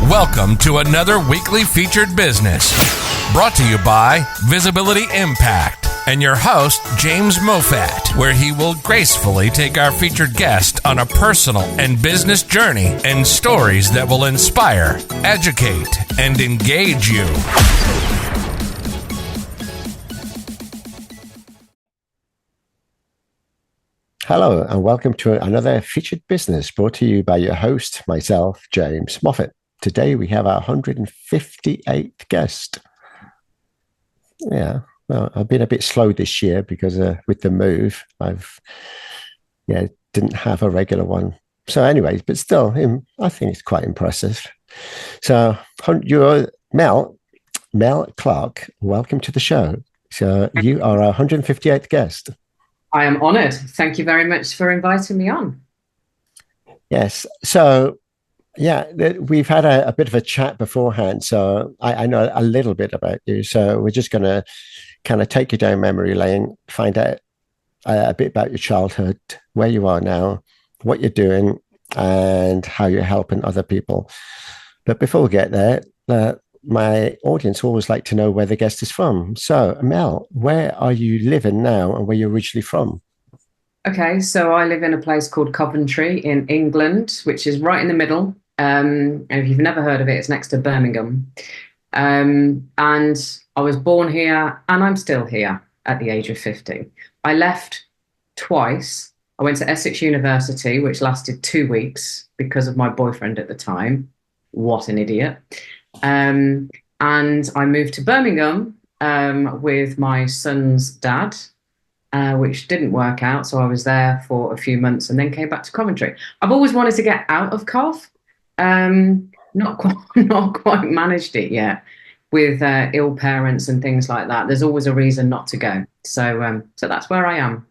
Welcome to another weekly featured business brought to you by Visibility Impact and your host, James Moffat, where he will gracefully take our featured guest on a personal and business journey and stories that will inspire, educate, and engage you. Hello, and welcome to another featured business brought to you by your host, myself, James Moffat. Today we have our 158th guest. Yeah, well, I've been a bit slow this year because with the move, didn't have a regular one. So anyways, but still, I think it's quite impressive. So you're Mel Clarke. Welcome to the show. So you are our 158th guest. I am honoured. Thank you very much for inviting me on. Yes. So, yeah, we've had a bit of a chat beforehand. So I know a little bit about you. So we're just going to kind of take you down memory lane, find out a bit about your childhood, where you are now, what you're doing, and how you're helping other people. But before we get there, my audience always like to know where the guest is from. So, Mel, where are you living now and where you're originally from? Okay, so I live in a place called Coventry in England, which is right in the middle. And if you've never heard of it, it's next to Birmingham. And I was born here and I'm still here at the age of 50. I left twice. I went to Essex University, which lasted 2 weeks because of my boyfriend at the time. What an idiot. And I moved to Birmingham with my son's dad, which didn't work out. So I was there for a few months and then came back to Coventry. I've always wanted to get out of Cov. Not quite managed it yet with ill parents and things like that. There's always a reason not to go. So that's where I am.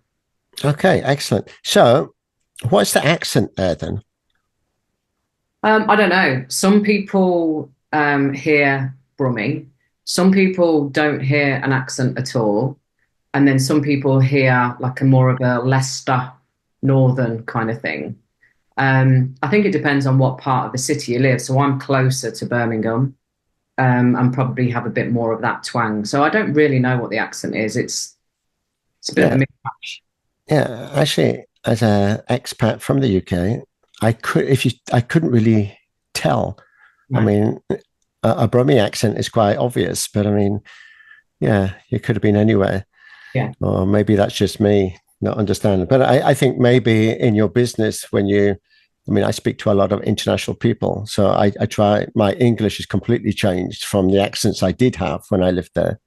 Okay, excellent. So what's the accent there then? I don't know. Some people hear Brummie. Some people don't hear an accent at all. And then some people hear like a more of a Leicester northern kind of thing. I think it depends on what part of the city you live. So I'm closer to Birmingham and probably have a bit more of that twang. So I don't really know what the accent is. It's a bit of a mixmatch. Yeah, actually, as an expat from the UK, I couldn't really tell. Right. I mean, a Brummie accent is quite obvious, but I mean, yeah, you could have been anywhere. Yeah. Or maybe that's just me not understanding. But I think maybe in your business, I speak to a lot of international people. So I try, my English is completely changed from the accents I did have when I lived there.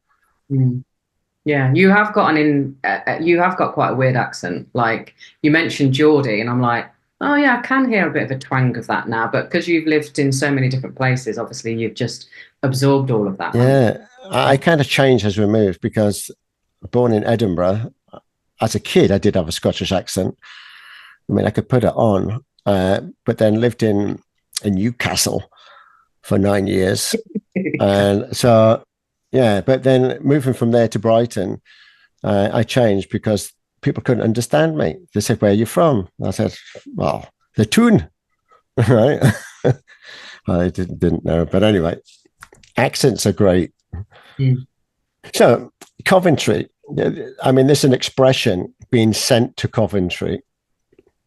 Mm. Yeah, you have got quite a weird accent. Like you mentioned Geordie, and I'm like, oh yeah, I can hear a bit of a twang of that now. But because you've lived in so many different places, obviously you've just absorbed all of that. Yeah, I kind of changed as we moved because born in Edinburgh, as a kid, I did have a Scottish accent. I mean, I could put it on, but then lived in Newcastle for 9 years. And so, yeah, but then moving from there to Brighton, I changed because people couldn't understand me. They said, where are you from? I said, well, the Toon, right? I didn't know. But anyway, accents are great. Mm. So Coventry, I mean, there's an expression, being sent to Coventry,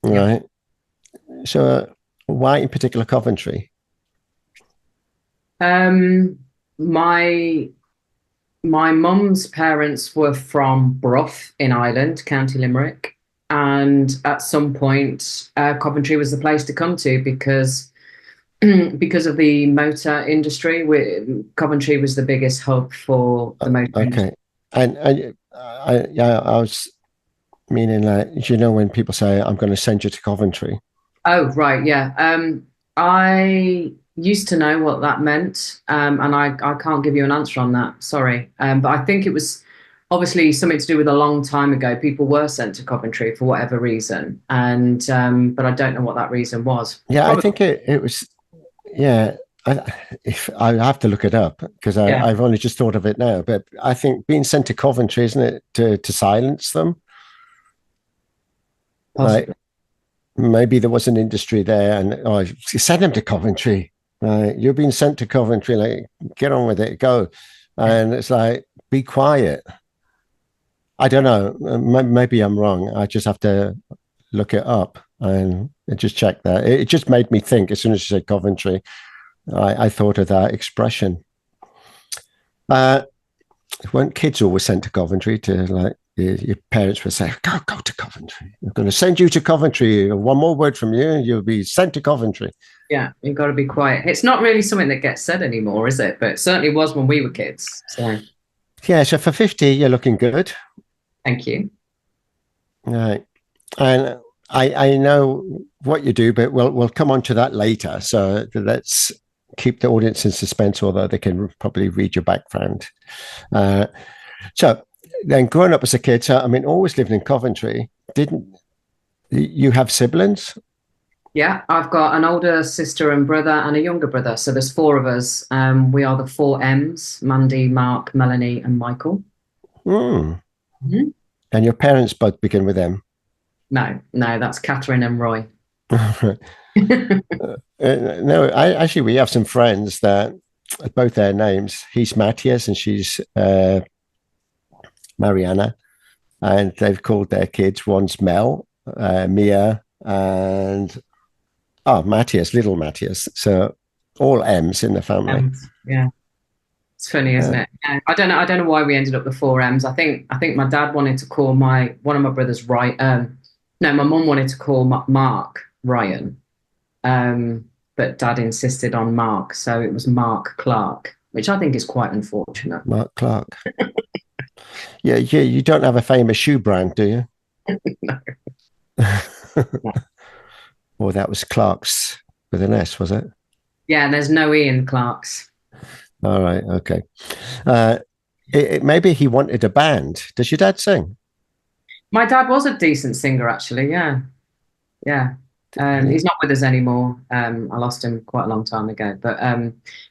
right? Yeah. So why in particular Coventry? My mum's parents were from Brough in Ireland, County Limerick. And at some point, Coventry was the place to come to because of the motor industry. Coventry was the biggest hub for the motor industry. Okay. And I was meaning, like, you know, when people say, I'm going to send you to Coventry. Oh, right. Yeah. I used to know what that meant. And I can't give you an answer on that. Sorry. But I think it was obviously something to do with a long time ago. People were sent to Coventry for whatever reason. And but I don't know what that reason was. Yeah, probably. I think it was. Yeah. I have to look it up because I've only just thought of it now. But I think being sent to Coventry, isn't it, to silence them? Possibly. Like, maybe there was an industry there and send them to Coventry. You're being sent to Coventry, like, get on with it, go. And it's like, be quiet. I don't know. Maybe I'm wrong. I just have to look it up and just check that. It just made me think as soon as you said Coventry, I thought of that expression. Weren't kids always sent to Coventry to, like, your parents would say, go to Coventry. I'm going to send you to Coventry. One more word from you, you'll be sent to Coventry. Yeah, you've got to be quiet. It's not really something that gets said anymore, is it? But it certainly was when we were kids. So yeah, so for 50, you're looking good. Thank you. Right. And I know what you do, but we'll come on to that later. So let's keep the audience in suspense, although they can probably read your background. So then growing up as a kid, so I mean, always living in Coventry, didn't you have siblings? Yeah, I've got an older sister and brother and a younger brother. So there's 4 of us. We are the 4 M's: Mandy, Mark, Melanie, and Michael. Mm-hmm. And your parents both begin with M? No, that's Catherine and Roy. No, actually, we have some friends that both their names. He's Matthias and she's Mariana, and they've called their kids, one's Mel, Mia, and Matthias, little Matthias. So all M's in the family. Yeah, it's funny, isn't it? Yeah. I don't know why we ended up with 4 M's. I think my dad wanted to call one of my brothers Ryan. No, my mum wanted to call Mark Ryan, but Dad insisted on Mark, so it was Mark Clarke, which I think is quite unfortunate. Mark Clarke. Yeah, you don't have a famous shoe brand, do you? No. No. Well, that was Clark's with an S, was it? Yeah, there's no E in Clark's. All right, okay. Maybe he wanted a band. Does your dad sing? My dad was a decent singer, actually. Yeah. He's not with us anymore. I lost him quite a long time ago. But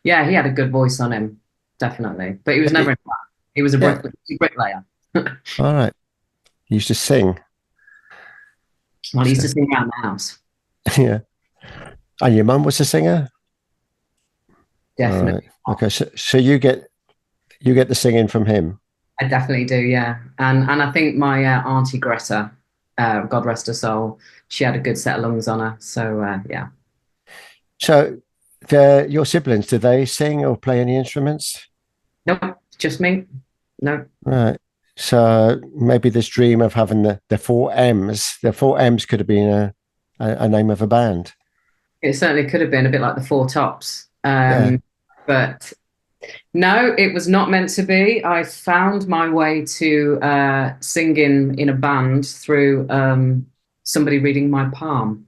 yeah, he had a good voice on him, definitely. But he was never in a band. He was a bricklayer. All right. He used to sing. Well, he used to sing around the house. Yeah. And your mum was a singer? Definitely. Right. Okay. So you get the singing from him? I definitely do, yeah. And I think my auntie Greta, God rest her soul, she had a good set of lungs on her. So yeah. So your siblings, do they sing or play any instruments? Nope, just me. No. Right. So maybe this dream of having the 4 M's, the 4 M's could have been a name of a band. It certainly could have been a bit like the 4 Tops. But no, it was not meant to be. I found my way to singing in a band through somebody reading my palm.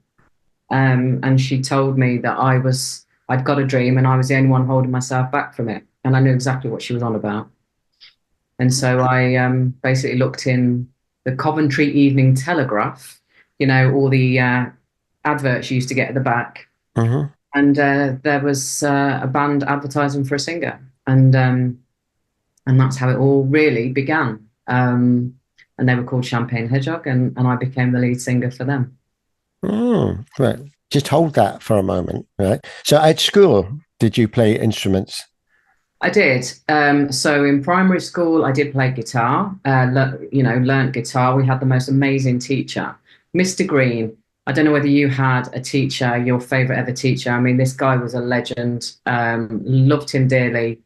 And she told me that I'd got a dream and I was the only one holding myself back from it. And I knew exactly what she was on about. And so I basically looked in the Coventry Evening Telegraph, all the adverts you used to get at the back. Mm-hmm. And there was a band advertising for a singer. And that's how it all really began. And they were called 𝗙𝗘𝗔𝗥, and I became the lead singer for them. Right. Just hold that for a moment. Right. So at school, did you play instruments? I did. So in primary school, I did play guitar, learned guitar. We had the most amazing teacher, Mr. Green. I don't know whether you had a teacher, your favorite ever teacher. I mean, this guy was a legend. Loved him dearly.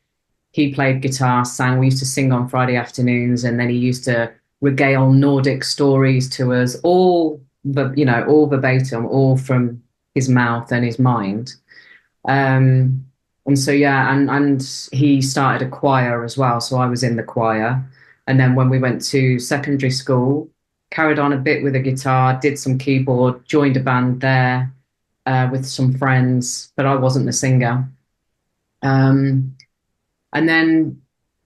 He played guitar, sang. We used to sing on Friday afternoons, and then he used to regale Nordic stories to us, all verbatim, all from his mouth and his mind. And so, yeah, and he started a choir as well. So I was in the choir. And then when we went to secondary school, carried on a bit with a guitar, did some keyboard, joined a band there with some friends, but I wasn't the singer. And then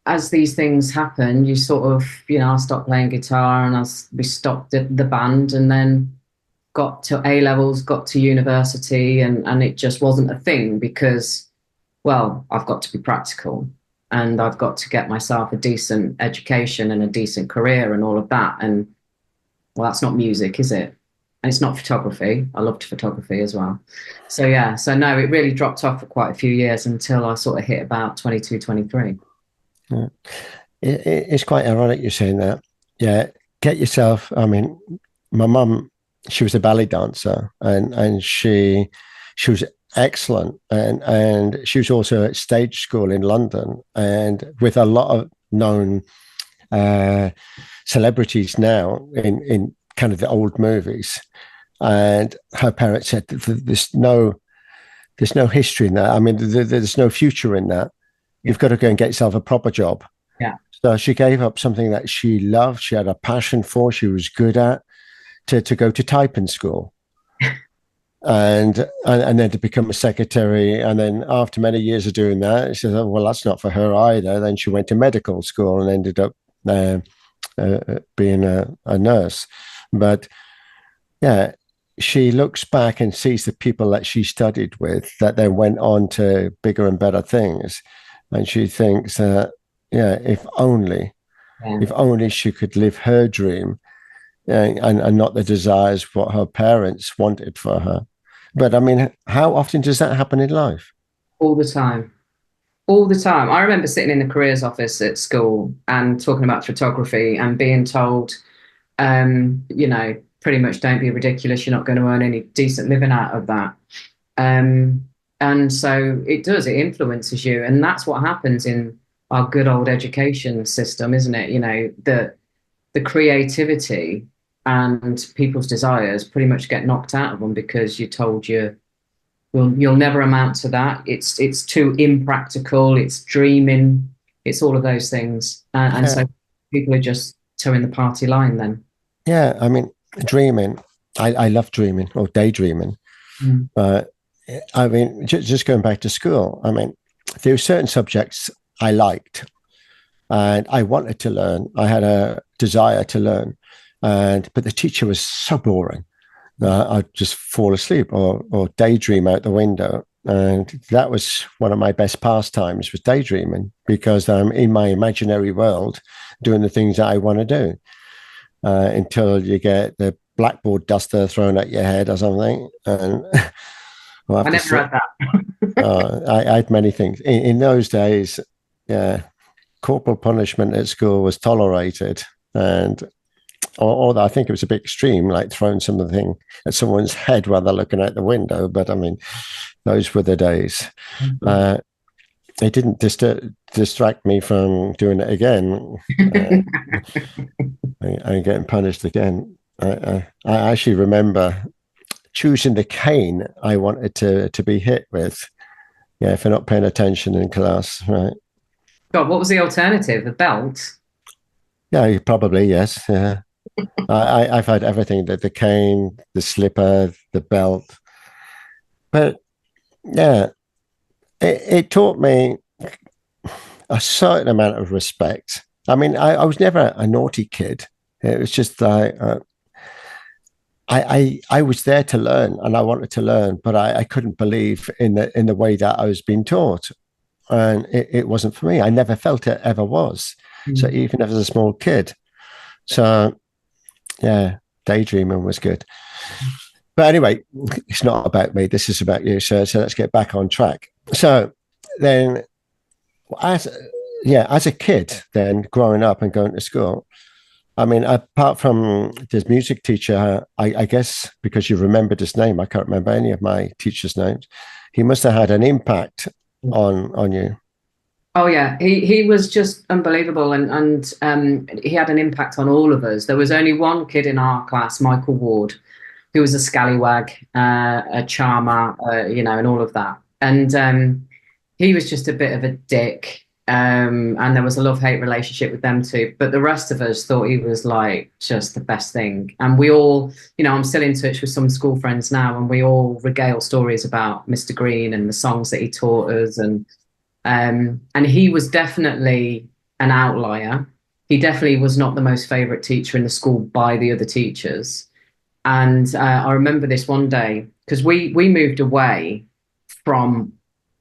as these things happen, you sort of, I stopped playing guitar and we stopped the band, and then got to A-levels, got to university, and it just wasn't a thing because, well, I've got to be practical and I've got to get myself a decent education and a decent career and all of that. And well, that's not music, is it? and it's not photography. I loved photography as well. So yeah, so no, it really dropped off for quite a few years until I sort of hit about 22, 23. Yeah. It's quite ironic you're saying that. Yeah, get yourself. I mean, my mum, she was a ballet dancer, and she was excellent, and she was also at stage school in London, and with a lot of known celebrities now in kind of the old movies. And her parents said there's no history in that. I mean, there's no future in that. You've got to go and get yourself a proper job. Yeah. So she gave up something that she loved, she had a passion for, she was good at, to go to typing school. and then to become a secretary. And then after many years of doing that, she said, oh, well, that's not for her either. Then she went to medical school and ended up being a nurse. But yeah, she looks back and sees the people that she studied with that then went on to bigger and better things. And she thinks that, yeah, if only she could live her dream and not the desires what her parents wanted for her. But I mean, how often does that happen in life? All the time. All the time. I remember sitting in the careers office at school and talking about photography and being told, you know, pretty much don't be ridiculous. You're not going to earn any decent living out of that. And so it influences you. And that's what happens in our good old education system, isn't it? You know, the creativity and people's desires pretty much get knocked out of them because you're told you'll never amount to that. It's too impractical. It's dreaming. It's all of those things. And so people are just towing the party line then. Yeah, I mean, dreaming. I love dreaming or daydreaming. But I mean, just going back to school, I mean, there were certain subjects I liked and I wanted to learn. I had a desire to learn, but the teacher was so boring. I'd just fall asleep or daydream out the window. And that was one of my best pastimes, was daydreaming, because I'm in my imaginary world doing the things that I want to do until you get the blackboard duster thrown at your head or something. And I never had that. I had many things. In those days, yeah, corporal punishment at school was tolerated. And although I think it was a bit extreme, like throwing something at someone's head while they're looking out the window. But I mean, those were the days. It didn't distract me from doing it again and getting punished again. I actually remember choosing the cane I wanted to be hit with. Yeah, for not paying attention in class, right? God, what was the alternative? The belt? Yeah, probably, yes. Yeah. I've had everything, the cane, the slipper, the belt. But yeah, it taught me a certain amount of respect. I mean, I was never a naughty kid. It was just like I was there to learn and I wanted to learn, but I couldn't believe in the way that I was being taught. And it wasn't for me. I never felt it ever was. So even as a small kid. So yeah, daydreaming was good. But anyway, it's not about me. This is about you. So let's get back on track. So then as a kid, then growing up and going to school, I mean, apart from this music teacher, I guess because you remembered his name, I can't remember any of my teachers' names. He must have had an impact on you. Oh yeah, he was just unbelievable, and he had an impact on all of us. There was only one kid in our class, Michael Ward, who was a scallywag, a charmer, and all of that. And he was just a bit of a dick. And there was a love-hate relationship with them too. But the rest of us thought he was like just the best thing. And we all, I'm still in touch with some school friends now, and we all regale stories about Mr. Green and the songs that he taught us. And he was definitely an outlier. He definitely was not the most favorite teacher in the school by the other teachers. And I remember this one day, because we moved away from,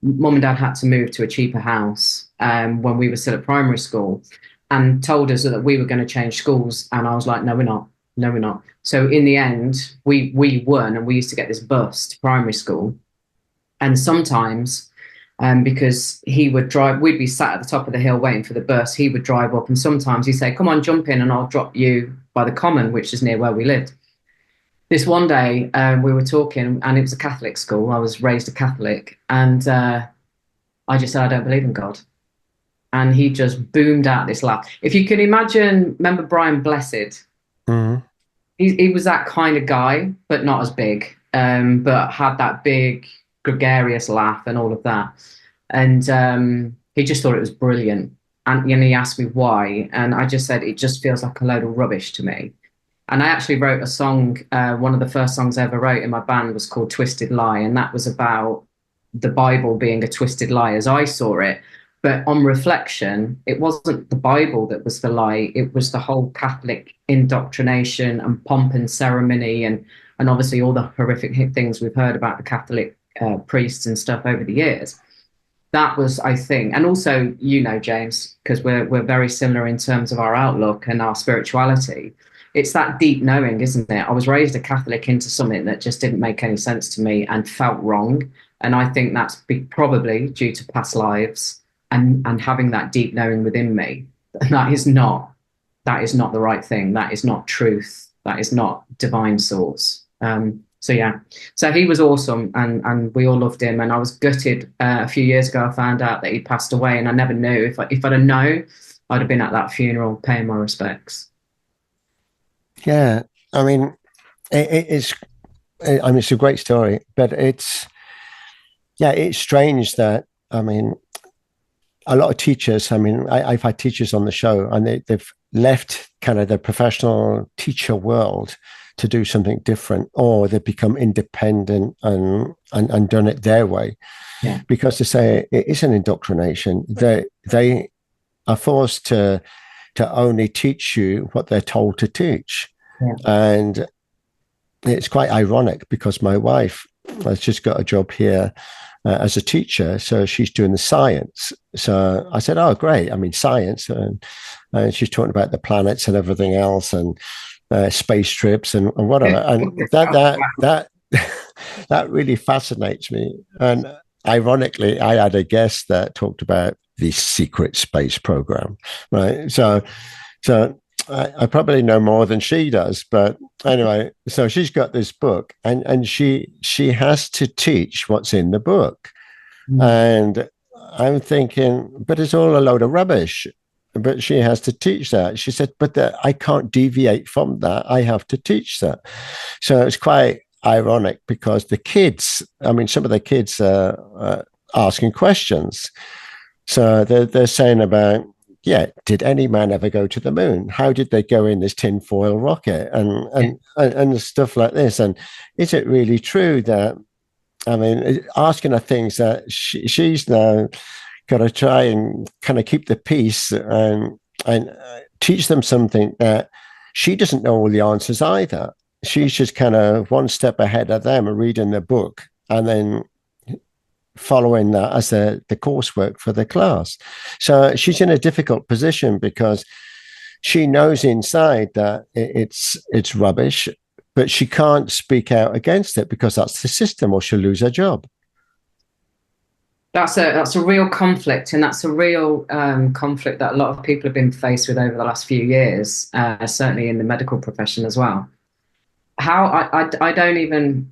Mum and Dad had to move to a cheaper house when we were still at primary school, and told us that we were going to change schools. And I was like, no, we're not. No, we're not. So in the end, we won, and we used to get this bus to primary school. And sometimes, because he would drive, we'd be sat at the top of the hill waiting for the bus. He would drive up, and sometimes he'd say, "Come on, jump in, and I'll drop you by the common," which is near where we lived. This one day, we were talking, and it was a Catholic school. I was raised a Catholic, and I just said, "I don't believe in God." And he just boomed out this laugh. If you can imagine, remember Brian Blessed? Mm-hmm. He was that kind of guy, but not as big, but had that big, gregarious laugh and all of that. And he just thought it was brilliant. And he asked me why. And I just said, it just feels like a load of rubbish to me. And I actually wrote a song. One of the first songs I ever wrote in my band was called Twisted Lie. And that was about the Bible being a twisted lie as I saw it. But on reflection, it wasn't the Bible that was the lie. It was the whole Catholic indoctrination and pomp and ceremony, and obviously all the horrific things we've heard about the Catholic priests and stuff over the years. That was, I think, and also, James, because we're very similar in terms of our outlook and our spirituality. It's that deep knowing, isn't it? I was raised a Catholic into something that just didn't make any sense to me and felt wrong. And I think that's probably due to past lives. And having that deep knowing within me, that is not the right thing. That is not truth. That is not divine source. So he was awesome, and we all loved him. And I was gutted a few years ago. I found out that he passed away, and I never knew. If I'd have known, I'd have been at that funeral paying my respects. Yeah, I mean, it's a great story, but it's strange that, I mean, a lot of teachers, I mean, I've had teachers on the show, and they've left kind of the professional teacher world to do something different, or they've become independent and done it their way. Yeah. Because to say it is an indoctrination, they are forced to only teach you what they're told to teach. Yeah. And it's quite ironic, because my wife has just got a job here as a teacher, so she's doing the science. So I said, "Oh, great! I mean, science," and she's talking about the planets and everything else, and space trips and whatever. And that really fascinates me. And ironically, I had a guest that talked about the secret space program, right? So I probably know more than she does, but anyway, so she's got this book, and she has to teach what's in the book. And I'm thinking, but it's all a load of rubbish. But she has to teach that. She said, but I can't deviate from that. I have to teach that. So it's quite ironic, because the kids, I mean, some of the kids are asking questions. So they're saying about, did any man ever go to the moon? How did they go in this tinfoil rocket? And stuff like this. And is it really true that, I mean, asking her things that she's now got to try and kind of keep the peace and teach them something that she doesn't know all the answers either. She's just kind of one step ahead of them, reading the book and then following that as the coursework for the class. So she's in a difficult position, because she knows inside that it's rubbish, but she can't speak out against it, because that's the system, or she'll lose her job. That's a real conflict, and that's a real conflict that a lot of people have been faced with over the last few years, certainly in the medical profession as well. How I don't even,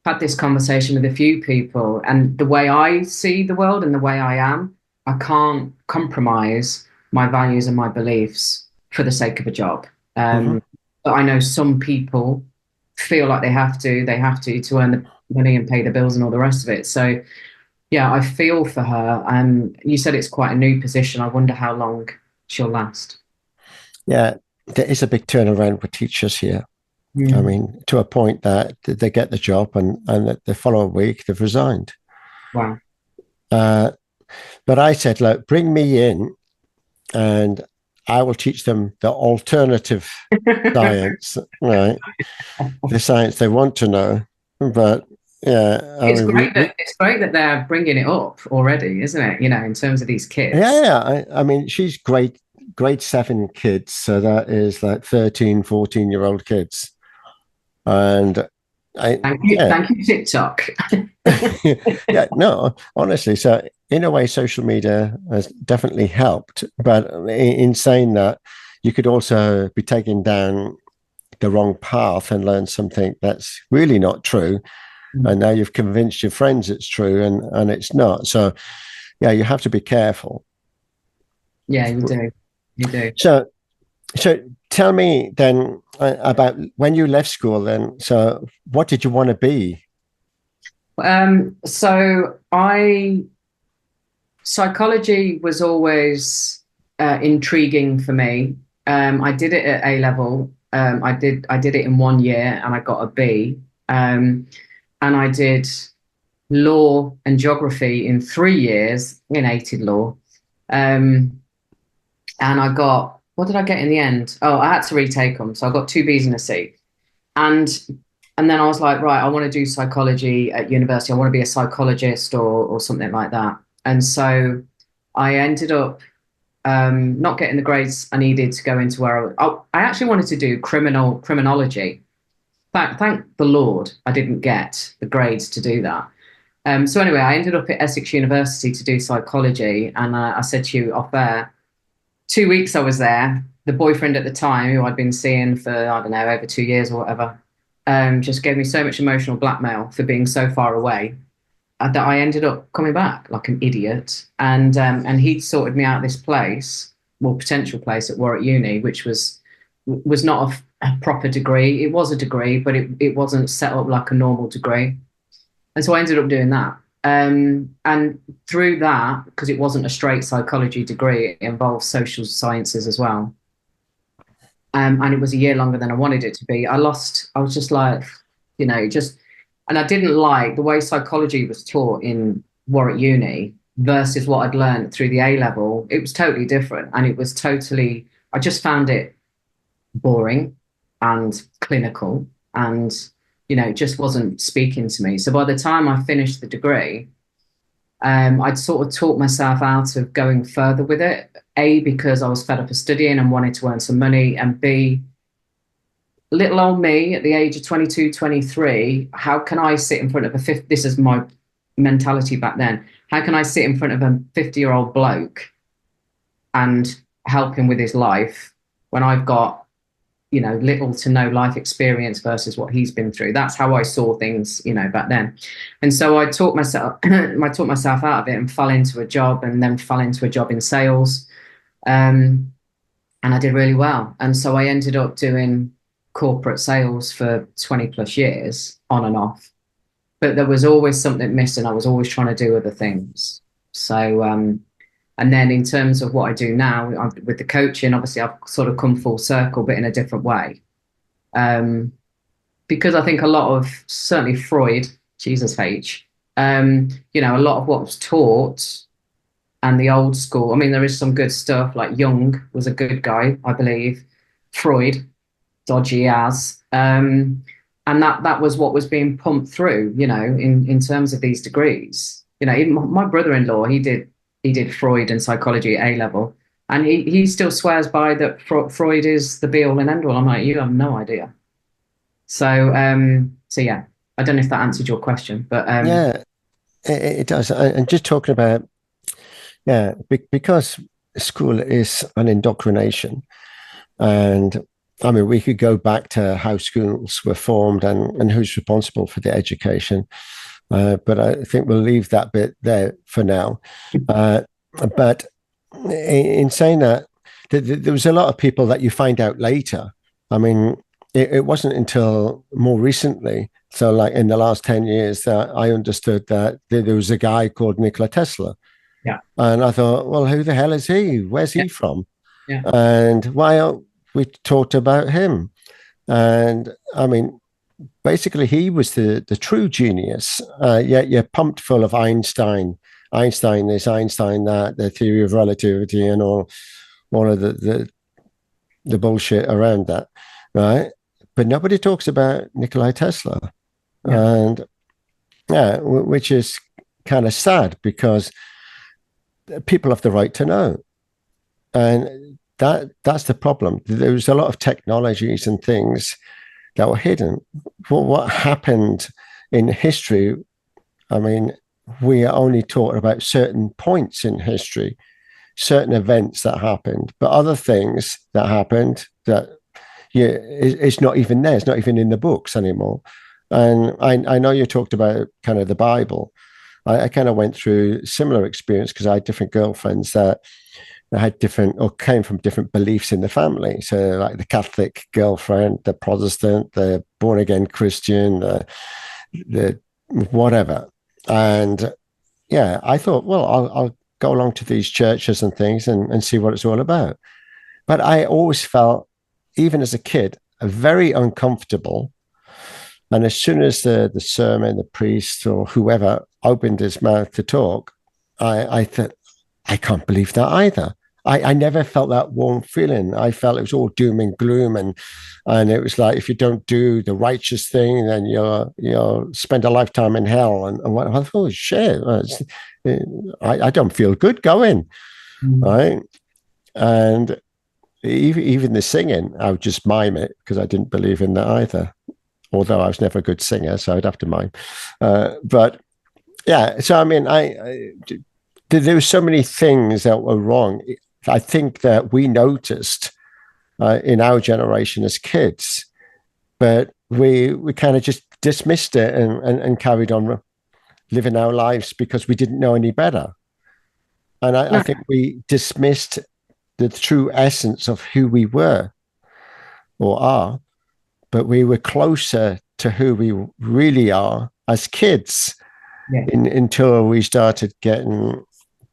had this conversation with a few people, and the way I see the world and the way I am, I can't compromise my values and my beliefs for the sake of a job. But I know some people feel like they have to earn the money and pay the bills and all the rest of it. So yeah, I feel for her. And you said it's quite a new position. I wonder how long she'll last. Yeah, there is a big turnaround for teachers here. I mean, to a point that they get the job, and the following week they've resigned. Wow. But I said, look, bring me in, and I will teach them the alternative science, right? The science they want to know. But yeah, it's great that they're bringing it up already, isn't it? In terms of these kids. Yeah. I mean, she's great grade 7 kids. So that is like 13, 14-year-old kids. And thank you, TikTok. Yeah, no, honestly. So in a way, social media has definitely helped. But in saying that, you could also be taken down the wrong path and learn something that's really not true. And now you've convinced your friends it's true, and it's not. So yeah, you have to be careful. Yeah, you do. So tell me then about when you left school then. So what did you want to be? So psychology was always intriguing for me. I did it at A level. I did it in 1 year and I got a B. And I did law and geography in 3 years, innated law. And I got, what did I get in the end? Oh, I had to retake them. So I got 2 Bs and a C. And then I was like, right, I want to do psychology at university. I want to be a psychologist or something like that. And so I ended up not getting the grades I needed to go into where I actually wanted to do criminology. Thank the Lord I didn't get the grades to do that. So anyway, I ended up at Essex University to do psychology. And I said to you off air, 2 weeks I was there. The boyfriend at the time, who I'd been seeing for, I don't know, over 2 years or whatever, just gave me so much emotional blackmail for being so far away that I ended up coming back like an idiot. And he'd sorted me out this place, well, potential place at Warwick Uni, which was not a proper degree. It was a degree, but it wasn't set up like a normal degree. And so I ended up doing that. And through that, because it wasn't a straight psychology degree, it involved social sciences as well. And it was a year longer than I wanted it to be. I was just like, and I didn't like the way psychology was taught in Warwick Uni versus what I'd learned through the A level. It was totally different. And it was I just found it boring and clinical and, it just wasn't speaking to me. So by the time I finished the degree, I'd sort of talked myself out of going further with it. A, because I was fed up of studying and wanted to earn some money, and B, little old me at the age of 22, 23, how can I sit in front of this is my mentality back then, how can I sit in front of a 50-year-old bloke and help him with his life when I've got, little to no life experience versus what he's been through? That's how I saw things, back then. And so I taught myself out of it and fell into a job, and then fell into a job in sales. And I did really well. And so I ended up doing corporate sales for 20 plus years on and off. But there was always something missing. I was always trying to do other things. So, and then in terms of what I do now with the coaching, obviously I've sort of come full circle, but in a different way. Because I think a lot of, certainly Freud, Jesus H, a lot of what was taught and the old school, I mean, there is some good stuff, like Jung was a good guy, I believe. Freud, dodgy as. And that was what was being pumped through, in terms of these degrees. Even my brother-in-law, he did Freud and psychology at A level, and he still swears by that Freud is the be-all and end-all. I'm like, you have no idea. So yeah, I don't know if that answered your question, but yeah, it does. And just talking about, because school is an indoctrination, and I mean, we could go back to how schools were formed and who's responsible for the education. But I think we'll leave that bit there for now. But in saying that, there was a lot of people that you find out later. I mean, it wasn't until more recently, so like in the last 10 years, that I understood that there was a guy called 𝗙𝗚𝗙 Tesla. Yeah. And I thought, well, who the hell is he? Where's he from? Yeah. And why we talked about him? And I mean, basically, he was the true genius. Yet you're pumped full of Einstein this, Einstein that, the theory of relativity, and all of the bullshit around that, right? But nobody talks about Nikola Tesla, and which is kind of sad, because people have the right to know. And that's the problem. There was a lot of technologies and things that were hidden. What happened in history, I mean, we are only taught about certain points in history, certain events that happened, but other things that happened that it's not even there. It's not even in the books anymore. And I know you talked about kind of the Bible. I kind of went through similar experience because I had different girlfriends that had different or came from different beliefs in the family. So like the Catholic girlfriend, the Protestant, the born again Christian, the whatever. And yeah, I thought, well, I'll go along to these churches and things and see what it's all about. But I always felt, even as a kid, very uncomfortable. And as soon as the sermon, the priest or whoever opened his mouth to talk, I thought, I can't believe that either. I never felt that warm feeling. I felt it was all doom and gloom, and it was like, if you don't do the righteous thing, then you'll spend a lifetime in hell. And what I thought, oh, shit, I don't feel good going, right? And even the singing, I would just mime it because I didn't believe in that either. Although I was never a good singer, so I'd have to mime. But yeah, so I mean, there were so many things that were wrong. I think that we noticed in our generation as kids, but we kind of just dismissed it and carried on living our lives because we didn't know any better. And I think we dismissed the true essence of who we were or are, but we were closer to who we really are as kids until we started getting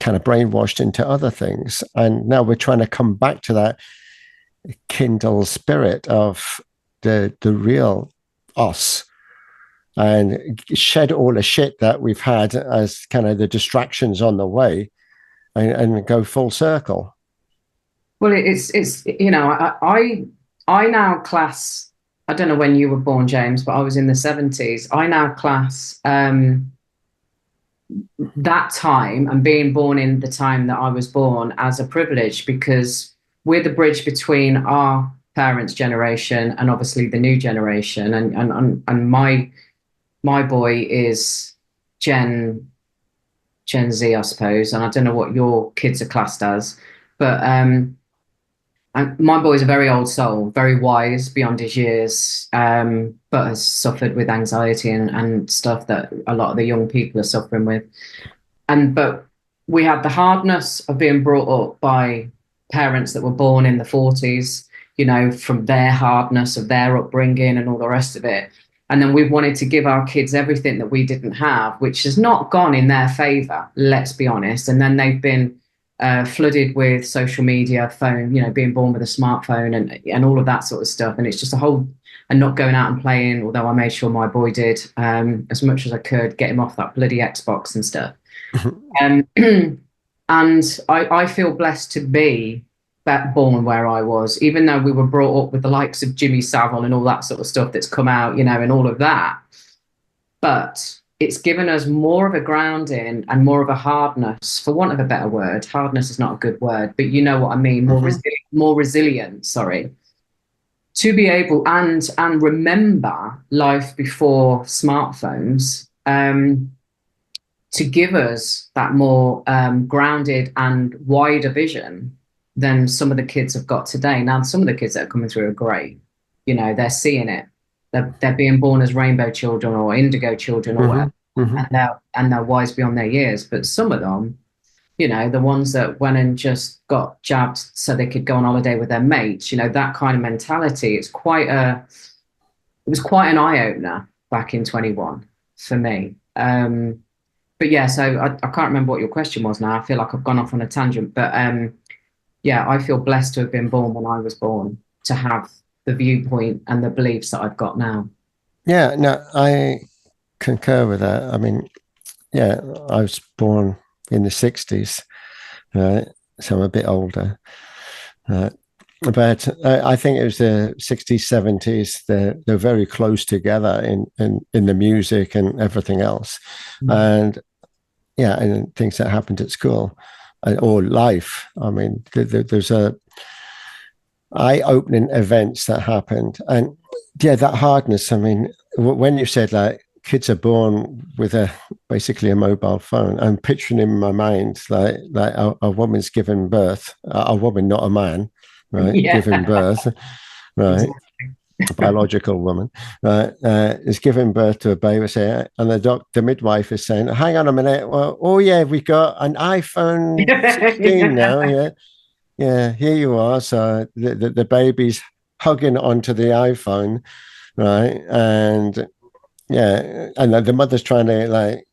kind of brainwashed into other things. And now we're trying to come back to that kindled spirit of the real us and shed all the shit that we've had as kind of the distractions on the way and go full circle. Well, it's you know, I now class, I don't know when you were born, James, but I was in the 70s. I now class that time and being born in the time that I was born as a privilege, because we're the bridge between our parents' generation and obviously the new generation. And my boy is Gen Z, I suppose, and I don't know what your kids are classed as, but my boy's a very old soul, very wise beyond his years, but has suffered with anxiety and stuff that a lot of the young people are suffering with. But we had the hardness of being brought up by parents that were born in the 40s, you know, from their hardness of their upbringing and all the rest of it. And then we wanted to give our kids everything that we didn't have, which has not gone in their favor, let's be honest. And then they've been flooded with social media, phone, you know, being born with a smartphone and all of that sort of stuff. And it's just a whole, and not going out and playing, although I made sure my boy did as much as I could, get him off that bloody Xbox and stuff. And I feel blessed to be born where I was, even though we were brought up with the likes of Jimmy Savile and all that sort of stuff that's come out, you know, and all of that. But it's given us more of a grounding and more of a hardness, for want of a better word. Hardness is not a good word, but you know what I mean. More resilient, sorry, to be able and remember life before smartphones, to give us that more grounded and wider vision than some of the kids have got today. Now, some of the kids that are coming through are great. You know, they're seeing it. They're being born as rainbow children or indigo children or whatever, and they're wise beyond their years. But some of them, you know, the ones that went and just got jabbed so they could go on holiday with their mates, you know, that kind of mentality. It was quite an eye opener back in 21 for me. But yeah, so I can't remember what your question was now. I feel like I've gone off on a tangent, but yeah, I feel blessed to have been born when I was born, to have the viewpoint and the beliefs that I've got now. Yeah, no, I concur with that. I mean, yeah, I was born in the 60s, right? So I'm a bit older. But I think it was the 60s, 70s. They're very close together in the music and everything else. And yeah, and things that happened at school or life. I mean, there's eye-opening events that happened. And yeah, that hardness. I mean, when you said like kids are born with basically a mobile phone, I'm picturing in my mind like a woman's given birth, a woman, not a man, right? Yeah. Giving birth, right? A biological woman, right? Is giving birth to a baby, say, and the midwife is saying, "Hang on a minute. Well, oh yeah, we got an iPhone 16 now. Yeah, yeah. Here you are. So the baby's hugging onto the iPhone, right? And yeah, and the mother's trying to like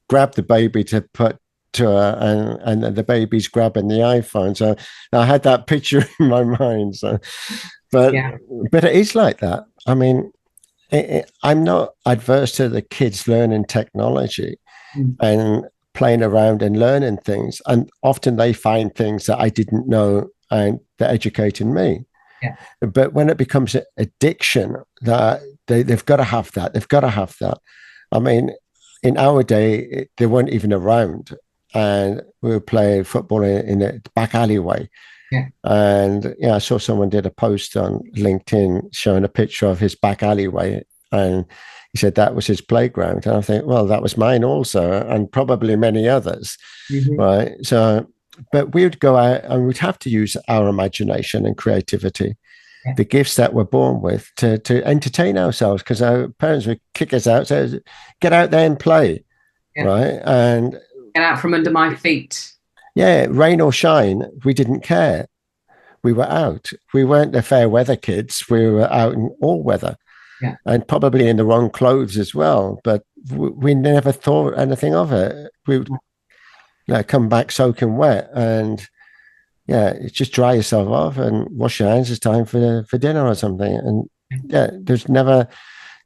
grab the baby to put to her, and the baby's grabbing the iPhone. So I had that picture in my mind. So, but Yeah. but it is like that. I mean, I'm not adverse to the kids learning technology and playing around and learning things, and often they find things that I didn't know, and they're educating me. Yeah. But when it becomes an addiction, that they've got to have that. They've got to have that. I mean, in our day, they weren't even around, and we were playing football in a back alleyway. Yeah. And yeah, I saw someone did a post on LinkedIn showing a picture of his back alleyway, and he said that was his playground. And I think, well, that was mine also, and probably many others, right? So, but we would go out and we'd have to use our imagination and creativity, the gifts that we're born with, to entertain ourselves, because our parents would kick us out, say, get out there and play, right? And get out from under my feet. Yeah, rain or shine, we didn't care. We were out. We weren't the fair weather kids. We were out in all weather, and probably in the wrong clothes as well. But we never thought anything of it. We would come back soaking wet, and just dry yourself off and wash your hands. It's time for dinner or something. And there's never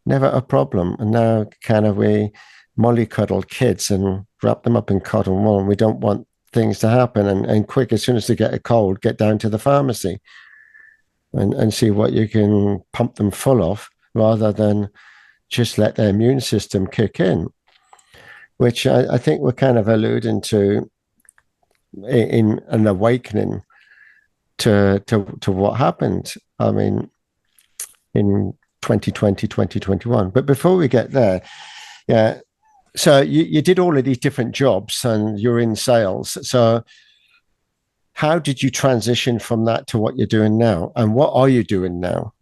a problem. And now kind of we mollycoddle kids and wrap them up in cotton wool. And we don't want things to happen, and quick, as soon as they get a cold, get down to the pharmacy and see what you can pump them full of, rather than just let their immune system kick in, which I think we're kind of alluding to in an awakening to what happened, I mean, in 2020, 2021. But before we get there, so you did all of these different jobs and you're in sales. So how did you transition from that to what you're doing now? And what are you doing now?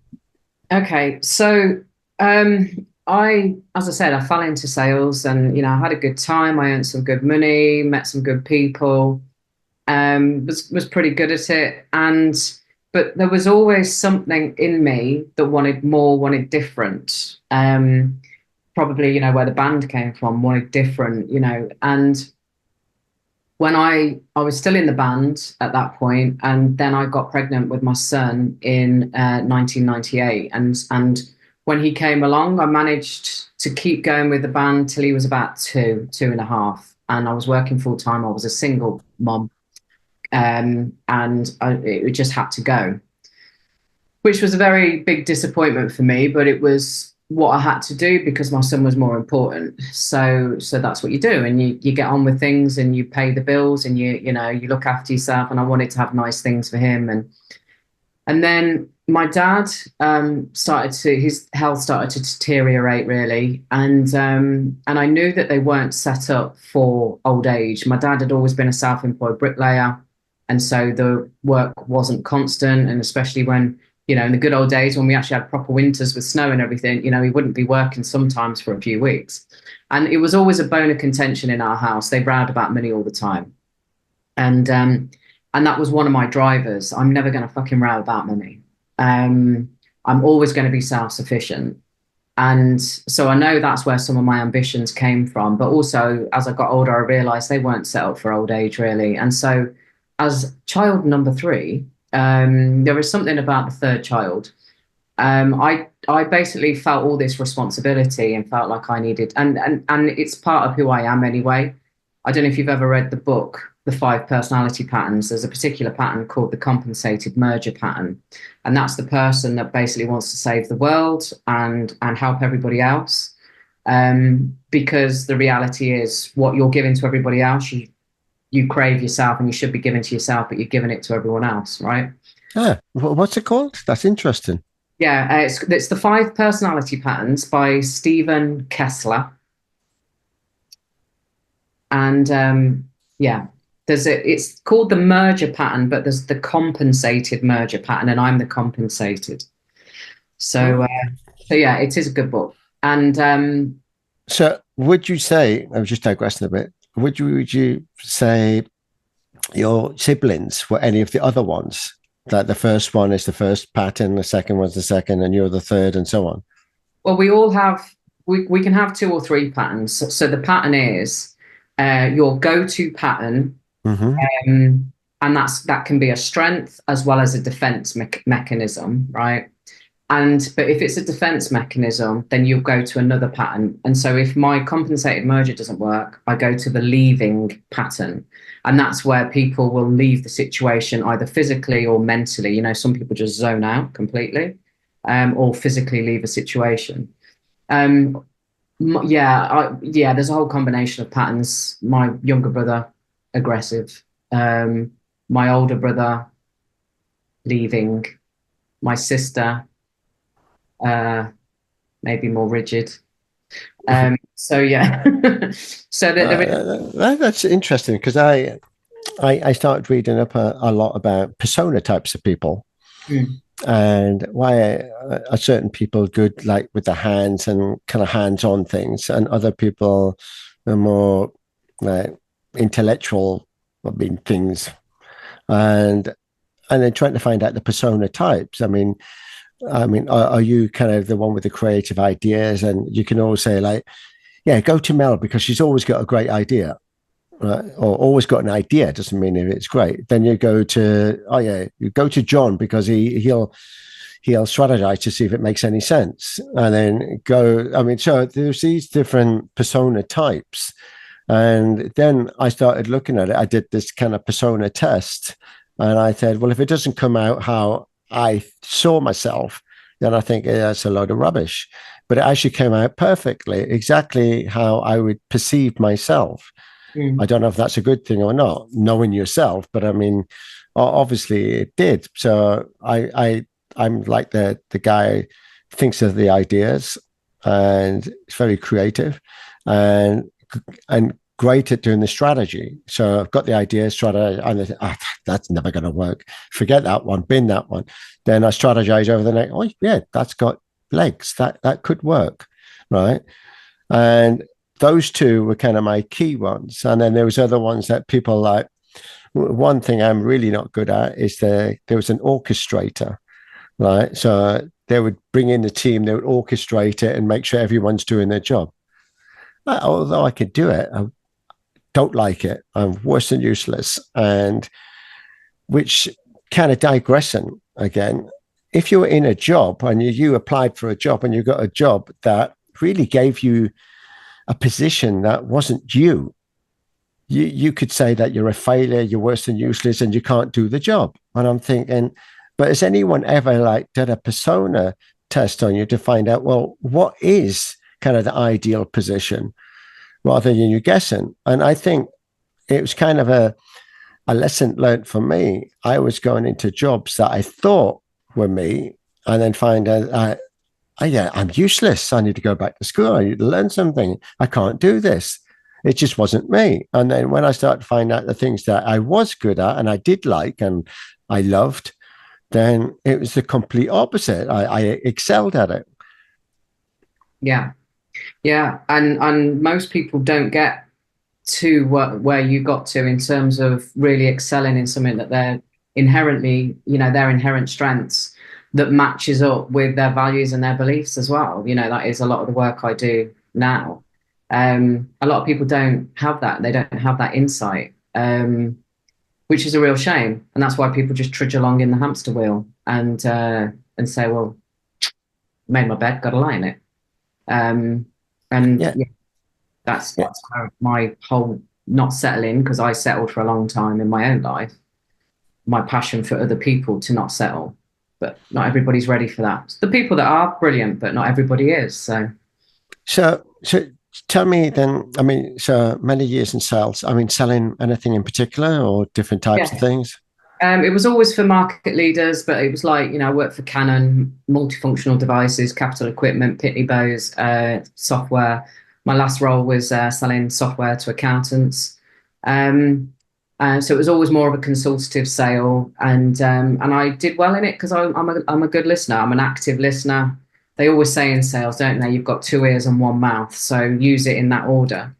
Okay. So as I said, I fell into sales, and, I had a good time. I earned some good money, met some good people, was pretty good at it. But there was always something in me that wanted more, wanted different. Probably, where the band came from, wanted different, and when I was still in the band at that point, and then I got pregnant with my son in 1998, and when he came along, I managed to keep going with the band till he was about two and a half, and I was working full time. I was a single mom, and it just had to go, which was a very big disappointment for me, but it was what I had to do because my son was more important. So that's what you do, and you get on with things, and you pay the bills, and you look after yourself. And I wanted to have nice things for him, and then my dad his health started to deteriorate really, and I knew that they weren't set up for old age. My dad had always been a self-employed bricklayer, and so the work wasn't constant, and especially when, in the good old days when we actually had proper winters with snow and everything, he wouldn't be working sometimes for a few weeks. And it was always a bone of contention in our house. They rowed about money all the time. And that was one of my drivers. I'm never going to fucking row about money. I'm always going to be self-sufficient. And so I know that's where some of my ambitions came from. But also, as I got older, I realized they weren't set up for old age, really. And so as child number 3, there was something about the third child. I basically felt all this responsibility and felt like I needed, and it's part of who I am anyway. I don't know if you've ever read the book, The 5 Personality Patterns. There's a particular pattern called the compensated merger pattern. And that's the person that basically wants to save the world and help everybody else. Because the reality is what you're giving to everybody else, you crave yourself, and you should be giving to yourself, but you're giving it to everyone else, right? What's it called? That's interesting. Yeah, it's the 5 personality patterns by Stephen Kessler. And yeah, it's called the merger pattern, but there's the compensated merger pattern, and I'm the compensated. So yeah, it is a good book. And so would you say, I was just digressing a bit, would you say your siblings were any of the other ones? That the first one is the first pattern, the second one's the second, and you're the third, and so on? well, we all have, we can have 2 or 3 patterns. So the pattern is your go-to pattern. And that can be a strength as well as a defense mechanism, right? But if it's a defense mechanism, then you'll go to another pattern. And so if my compensated merger doesn't work, I go to the leaving pattern. And that's where people will leave the situation either physically or mentally. You know, some people just zone out completely, or physically leave a situation. Yeah, there's a whole combination of patterns. My younger brother, aggressive. My older brother, leaving. My sister, maybe more rigid. So yeah. So that's interesting, because I started reading up a lot about persona types of people. And why are certain people good, like with the hands and kind of hands-on things, and other people are more like intellectual things, and then trying to find out the persona types. I mean, are you kind of the one with the creative ideas? And you can always say, like, yeah, go to Mel because she's always got a great idea, right? Or always got an idea. Doesn't mean if it's great. Then you go to John because he'll strategize to see if it makes any sense, and then so there's these different persona types. And then I started looking at it. I did this kind of persona test, and I said, well, if it doesn't come out how I saw myself, then I think that's a load of rubbish. But it actually came out perfectly, exactly how I would perceive myself. I don't know if that's a good thing or not, knowing yourself, but I mean, obviously it did. So I'm like the guy thinks of the ideas, and it's very creative and great at doing the strategy. So I've got the idea, strategy, and that's never going to work. Forget that one, bin that one. Then I strategize over the next. Oh yeah, that's got legs. That could work, right? And those 2 were kind of my key ones. And then there was other ones that people like. One thing I'm really not good at is there was an orchestrator, right? So they would bring in the team, they would orchestrate it and make sure everyone's doing their job. Although I could do it, I don't like it. I'm worse than useless. And which kind of digressing again, if you were in a job and you applied for a job and you got a job that really gave you a position that wasn't you could say that you're a failure, you're worse than useless, and you can't do the job. And I'm thinking, but has anyone ever done a persona test on you to find out, well, what is kind of the ideal position, rather than you guessing? And I think it was kind of a lesson learned for me. I was going into jobs that I thought were me, and then find out, I'm useless. I need to go back to school. I need to learn something. I can't do this. It just wasn't me. And then when I started to find out the things that I was good at and I did like and I loved, then it was the complete opposite. I excelled at it. Yeah. And most people don't get to where you got to in terms of really excelling in something that they're inherently, their inherent strengths that matches up with their values and their beliefs as well. That is a lot of the work I do now. A lot of people don't have that. They don't have that insight, which is a real shame. And that's why people just trudge along in the hamster wheel and say, well, made my bed, got to lie in it. That's my whole not settling, because I settled for a long time in my own life, my passion for other people to not settle. But not everybody's ready for that. The people that are brilliant, but not everybody is. So tell me then, so many years in sales, selling anything in particular or different types of things? It was always for market leaders, but it was like, I worked for Canon, multifunctional devices, capital equipment, Pitney Bowes, software. My last role was selling software to accountants. So it was always more of a consultative sale, and I did well in it because I'm a good listener. I'm an active listener. They always say in sales, don't they? You've got 2 ears and 1 mouth, so use it in that order.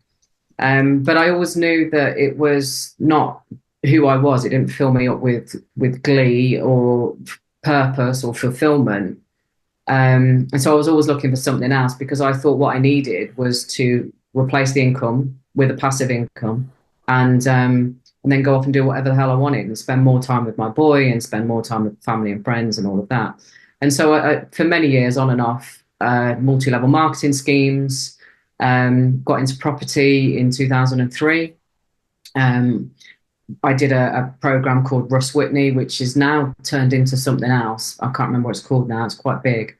But I always knew that it was not who I was. It didn't fill me up with glee or purpose or fulfillment. And so I was always looking for something else, because I thought what I needed was to replace the income with a passive income, and then go off and do whatever the hell I wanted and spend more time with my boy and spend more time with family and friends and all of that. And so I, for many years, on and off, multi-level marketing schemes, got into property in 2003. I did a program called Russ Whitney, which is now turned into something else. I can't remember what it's called now. It's quite big.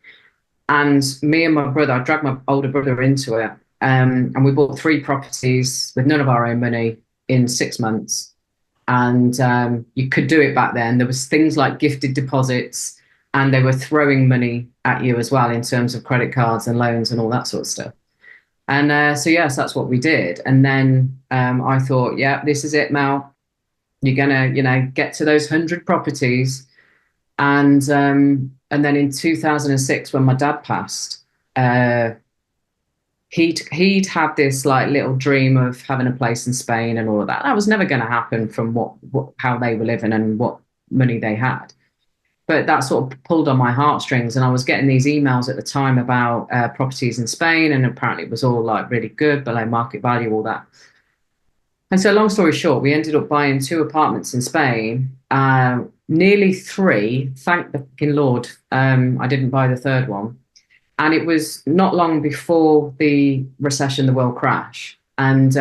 And me and my brother, I dragged my older brother into it. And we bought 3 properties with none of our own money in 6 months. And you could do it back then. There was things like gifted deposits, and they were throwing money at you as well in terms of credit cards and loans and all that sort of stuff. And so, yes, that's what we did. And then I thought, yeah, this is it, Mel. You're gonna, get to those 100 properties. And then in 2006, when my dad passed, he'd had this like little dream of having a place in Spain and all of that. That was never going to happen from how they were living and what money they had. But that sort of pulled on my heartstrings, and I was getting these emails at the time about properties in Spain, and apparently it was all like really good, below market value, all that. And so, long story short, we ended up buying 2 apartments in Spain, nearly 3. Thank the fucking Lord, I didn't buy the 3rd one. And it was not long before the recession, the world crash, and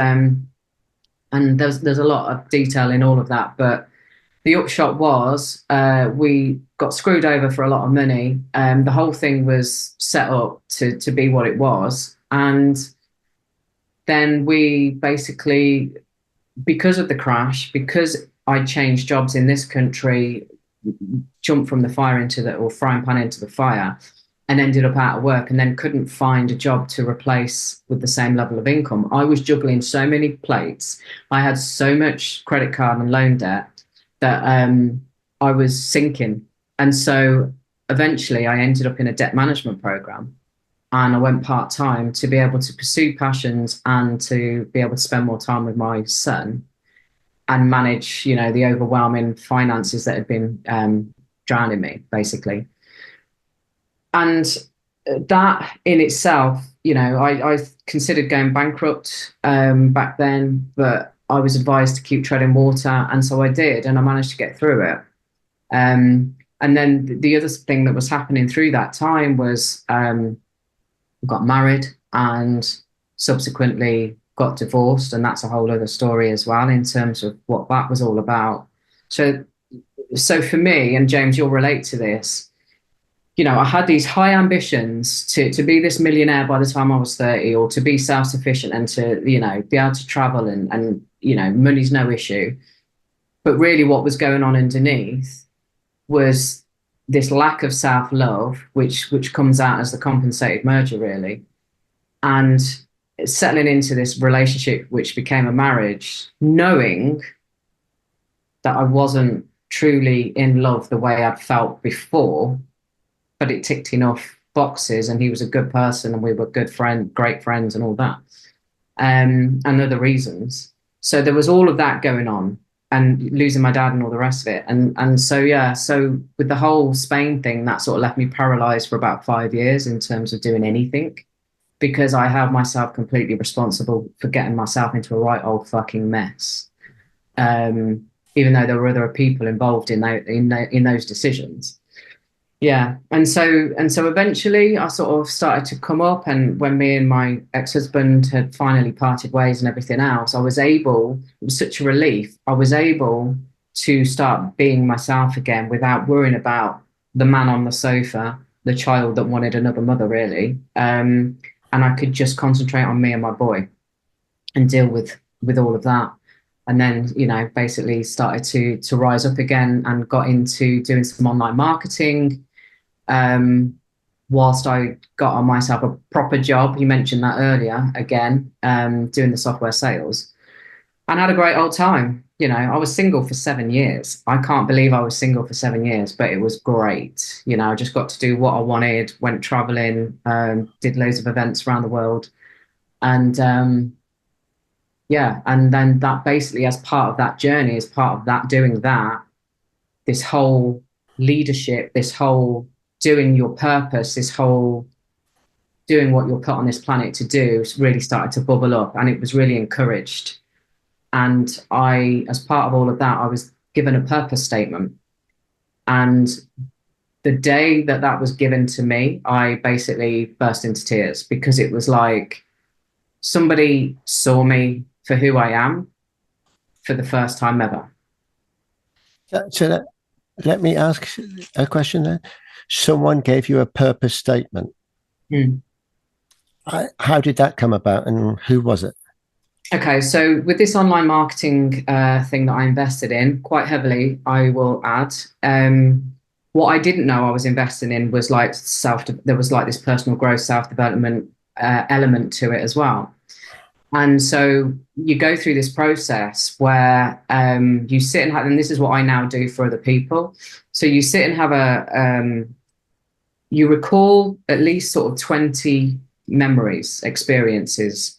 there's a lot of detail in all of that. But the upshot was we got screwed over for a lot of money. The whole thing was set up to be what it was, and then we basically, because of the crash, because I changed jobs in this country, jumped from the frying pan into the fire, and ended up out of work, and then couldn't find a job to replace with the same level of income. I was juggling so many plates. I had so much credit card and loan debt that I was sinking. And so eventually I ended up in a debt management program, and I went part-time to be able to pursue passions and to be able to spend more time with my son and manage, the overwhelming finances that had been drowning me, basically. And that in itself, I considered going bankrupt back then, but I was advised to keep treading water. And so I did, and I managed to get through it. And then the other thing that was happening through that time was I got married and subsequently got divorced. And that's a whole other story as well in terms of what that was all about. So for me, and James, you'll relate to this, I had these high ambitions to be this millionaire by the time I was 30, or to be self-sufficient and to, be able to travel and money's no issue. But really what was going on underneath was this lack of self-love, which comes out as the compensated merger, really. And settling into this relationship, which became a marriage, knowing that I wasn't truly in love the way I'd felt before, but it ticked enough boxes, and he was a good person, and we were great friends and all that, and other reasons. So there was all of that going on, and losing my dad and all the rest of it. And so with the whole Spain thing, that sort of left me paralyzed for about 5 years in terms of doing anything, because I held myself completely responsible for getting myself into a right old fucking mess. Even though there were other people involved in those decisions. Yeah. And so eventually I sort of started to come up, and when me and my ex-husband had finally parted ways and everything else, it was such a relief. I was able to start being myself again without worrying about the man on the sofa, the child that wanted another mother, really. And I could just concentrate on me and my boy and deal with all of that. And then, basically started to rise up again and got into doing some online marketing. Whilst I got on myself a proper job, you mentioned that earlier, again, doing the software sales, and had a great old time. I was single for 7 years. I can't believe I was single for 7 years, but it was great. I just got to do what I wanted, went traveling, did loads of events around the world. And and then that basically, as part of that journey, as part of that, doing that, this whole leadership, this whole doing your purpose, this whole doing what you're put on this planet to do really started to bubble up, and it was really encouraged. And as part of all of that, I was given a purpose statement. And the day that was given to me, I basically burst into tears, because it was like somebody saw me for who I am for the first time ever. So let me ask a question then. Someone gave you a purpose statement. How did that come about, and who was it? Okay, so with this online marketing thing that I invested in quite heavily, I will add, what I didn't know I was investing in was like there was like this personal growth, self-development element to it as well. And so you go through this process where you sit and have, and this is what I now do for other people. So you sit and have you recall at least sort of 20 memories, experiences,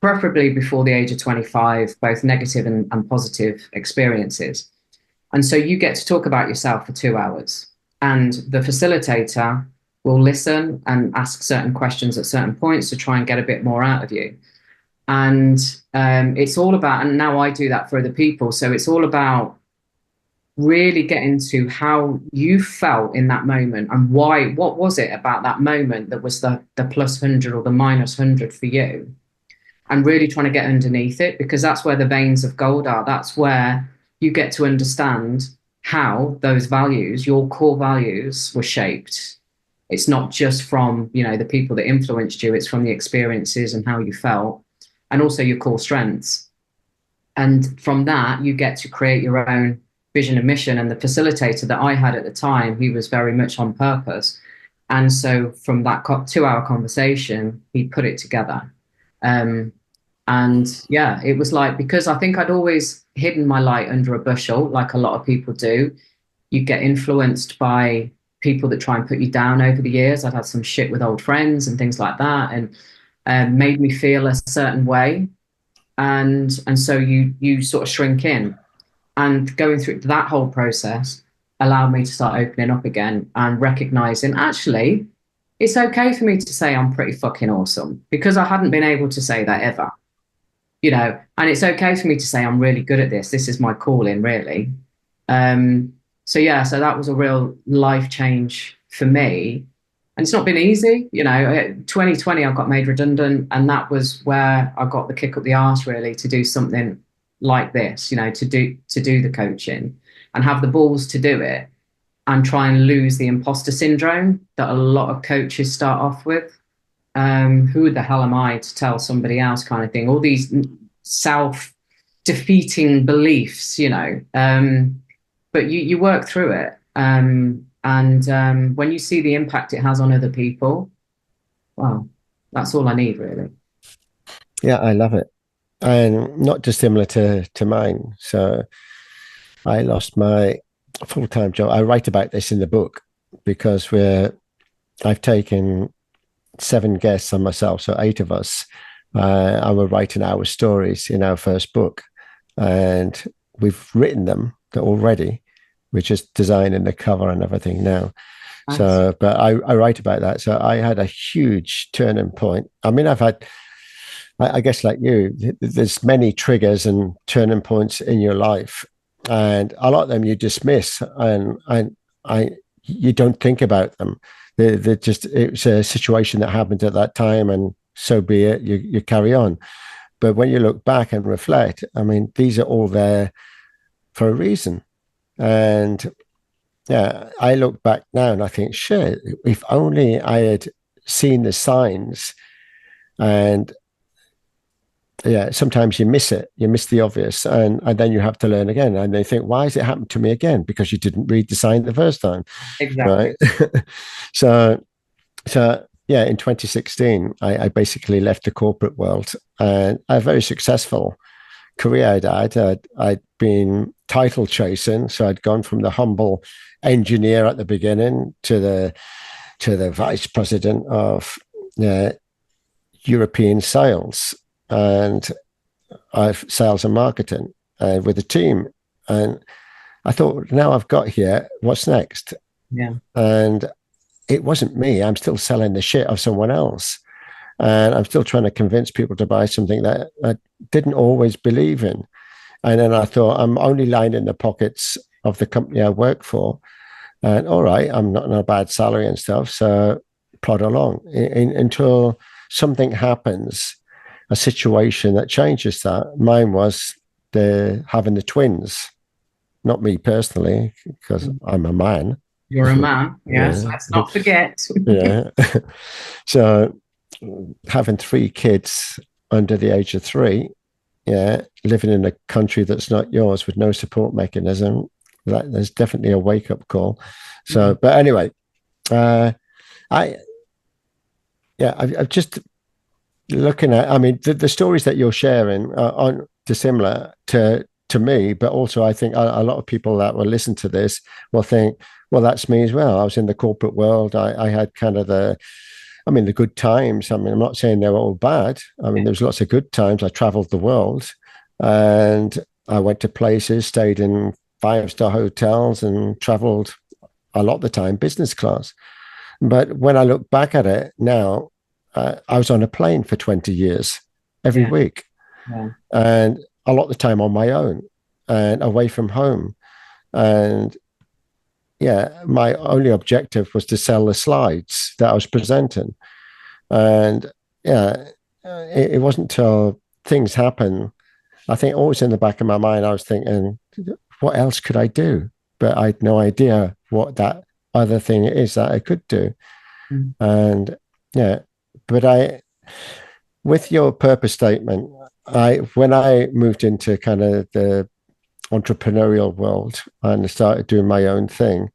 preferably before the age of 25, both negative and positive experiences. And so you get to talk about yourself for 2 hours, and the facilitator will listen and ask certain questions at certain points to try and get a bit more out of you. And it's all about, and now I do that for other people, so it's all about really getting to how you felt in that moment, and why, what was it about that moment that was the +100 or the -100 for you, and really trying to get underneath it, because that's where the veins of gold are. That's where you get to understand how those values, your core values, were shaped. It's not just from, the people that influenced you, it's from the experiences and how you felt, and also your core strengths. And from that, you get to create your own vision and mission. And the facilitator that I had at the time, he was very much on purpose. And so from that 2-hour conversation, he put it together. And yeah, it was like, because I think I'd always hidden my light under a bushel, like a lot of people do. You get influenced by people that try and put you down over the years. I'd had some shit with old friends and things like that, and made me feel a certain way. And so you sort of shrink in. And going through that whole process allowed me to start opening up again and recognizing, actually, it's okay for me to say I'm pretty fucking awesome, because I hadn't been able to say that ever. And it's okay for me to say I'm really good at this. This is my calling, really. So that was a real life change for me. And it's not been easy. 2020, I got made redundant, and that was where I got the kick up the arse, really, to do something like this, to do the coaching and have the balls to do it, and try and lose the imposter syndrome that a lot of coaches start off with. Who the hell am I to tell somebody else, kind of thing, all these self-defeating beliefs, but you work through it. And when you see the impact it has on other people, wow, that's all I need, really. Yeah, I love it. And not dissimilar to mine. So I lost my full-time job. I write about this in the book, because I've taken 7 guests on myself, so 8 of us, and we're writing our stories in our first book, and we've written them already. We're just designing the cover and everything now. Nice. So, but I write about that. So I had a huge turning point. I mean, I guess like you, there's many triggers and turning points in your life, and a lot of them you dismiss, and you don't think about them. It's a situation that happened at that time, and so be it. You carry on. But when you look back and reflect, I mean, these are all there for a reason. And yeah, I look back now and I think, shit, if only I had seen the signs and yeah, sometimes you miss it. You miss the obvious, and then you have to learn again. And they think, why has it happened to me again? Because you didn't read the sign the first time, Exactly. right? so yeah, in 2016, I basically left the corporate world, and a very successful career I'd had. I'd been title chasing, so I'd gone from the humble engineer at the beginning to the vice president of European sales and sales and marketing with a team. And I thought, now I've got here, what's next? Yeah. And it wasn't me. I'm still selling the shit of someone else. And I'm still trying to convince people to buy something that I didn't always believe in. And then I thought, I'm only lining the pockets of the company I work for. And all right, I'm not on a bad salary and stuff. So plod along until something happens, a situation that changes that. Mine was having the twins, not me personally, because I'm a man. You're a man, yes. Yeah. Let's not forget. Yeah. So having 3 kids under the age of 3, yeah, living in a country that's not yours with no support mechanism, there's definitely a wake-up call. So, but anyway, I'm just looking at, I mean, the stories that you're sharing aren't dissimilar to me, but also I think a lot of people that will listen to this will think, well, that's me as well. I was in the corporate world. I had kind of the good times. I mean, I'm not saying they were all bad. I mean, there's lots of good times. I traveled the world and I went to places, stayed in 5-star hotels and traveled a lot of the time business class. But when I look back at it now, I was on a plane for 20 years every week. Yeah. And a lot of the time on my own and away from home. And yeah, my only objective was to sell the slides that I was presenting. And yeah, it wasn't till things happen. I think always in the back of my mind, I was thinking, what else could I do? But I had no idea what that other thing is that I could do. And yeah, but with your purpose statement, when I moved into kind of the entrepreneurial world and started doing my own thing,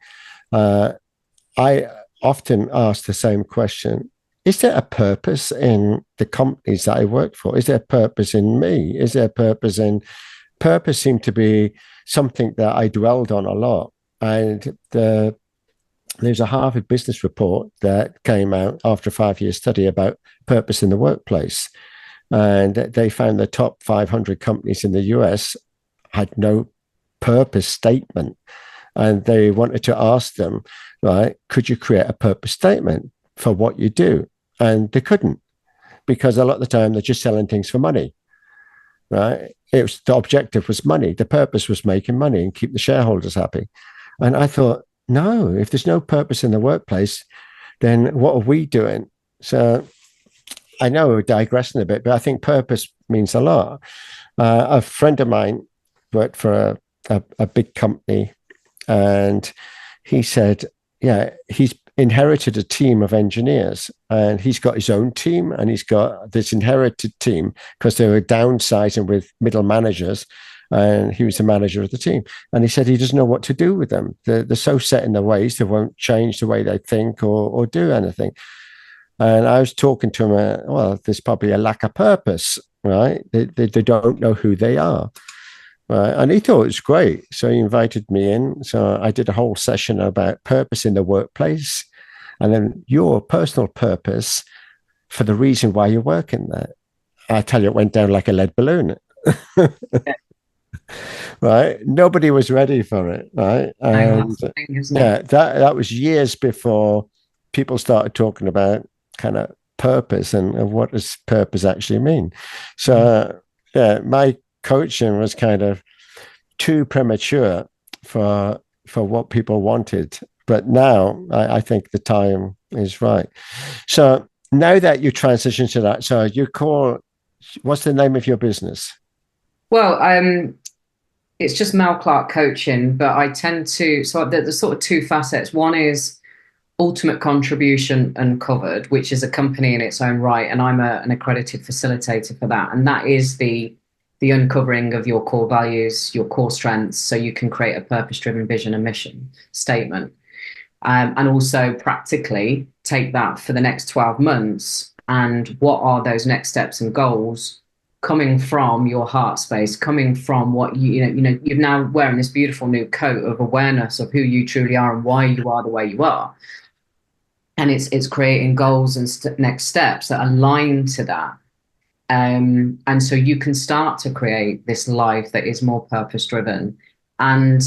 I often ask the same question: is there a purpose in the companies that I work for? Is there a purpose in me? Is there a purpose in? Purpose seemed to be something that I dwelled on a lot. And there's a Harvard Business Report that came out after a 5-year study about purpose in the workplace. And they found the top 500 companies in the US had no purpose statement. And they wanted to ask them, right, could you create a purpose statement for what you do? And they couldn't, because a lot of the time they're just selling things for money, right? The objective was money. The purpose was making money and keep the shareholders happy. And I thought, no, if there's no purpose in the workplace, then what are we doing? So I know we're digressing a bit, but I think purpose means a lot. A friend of mine worked for a big company, and he said, yeah, he's inherited a team of engineers, and he's got his own team, and he's got this inherited team because they were downsizing with middle managers, and he was the manager of the team. And he said he doesn't know what to do with them. They're so set in their ways, they won't change the way they think or do anything. And I was talking to him, well, there's probably a lack of purpose, right? They don't know who they are. Right. And he thought it was great. So he invited me in. So I did a whole session about purpose in the workplace, and then your personal purpose for the reason why you're working there. I tell you, it went down like a lead balloon. Right. Nobody was ready for it. Right. And yeah, that was years before people started talking about kind of purpose and what does purpose actually mean. So yeah, my coaching was kind of too premature for what people wanted. But now I think the time is right. So now that you transition to that, so what's the name of your business? Well, it's just Mel Clarke Coaching, but I tend to, so there's sort of 2 facets. One is Ultimate Contribution Uncovered, which is a company in its own right, and I'm an accredited facilitator for that. And that is the uncovering of your core values, your core strengths, so you can create a purpose-driven vision and mission statement. And also practically take that for the next 12 months. And what are those next steps and goals coming from your heart space, coming from what you're now wearing this beautiful new coat of awareness of who you truly are and why you are the way you are. And it's creating goals and next steps that align to that. And so you can start to create this life that is more purpose driven, and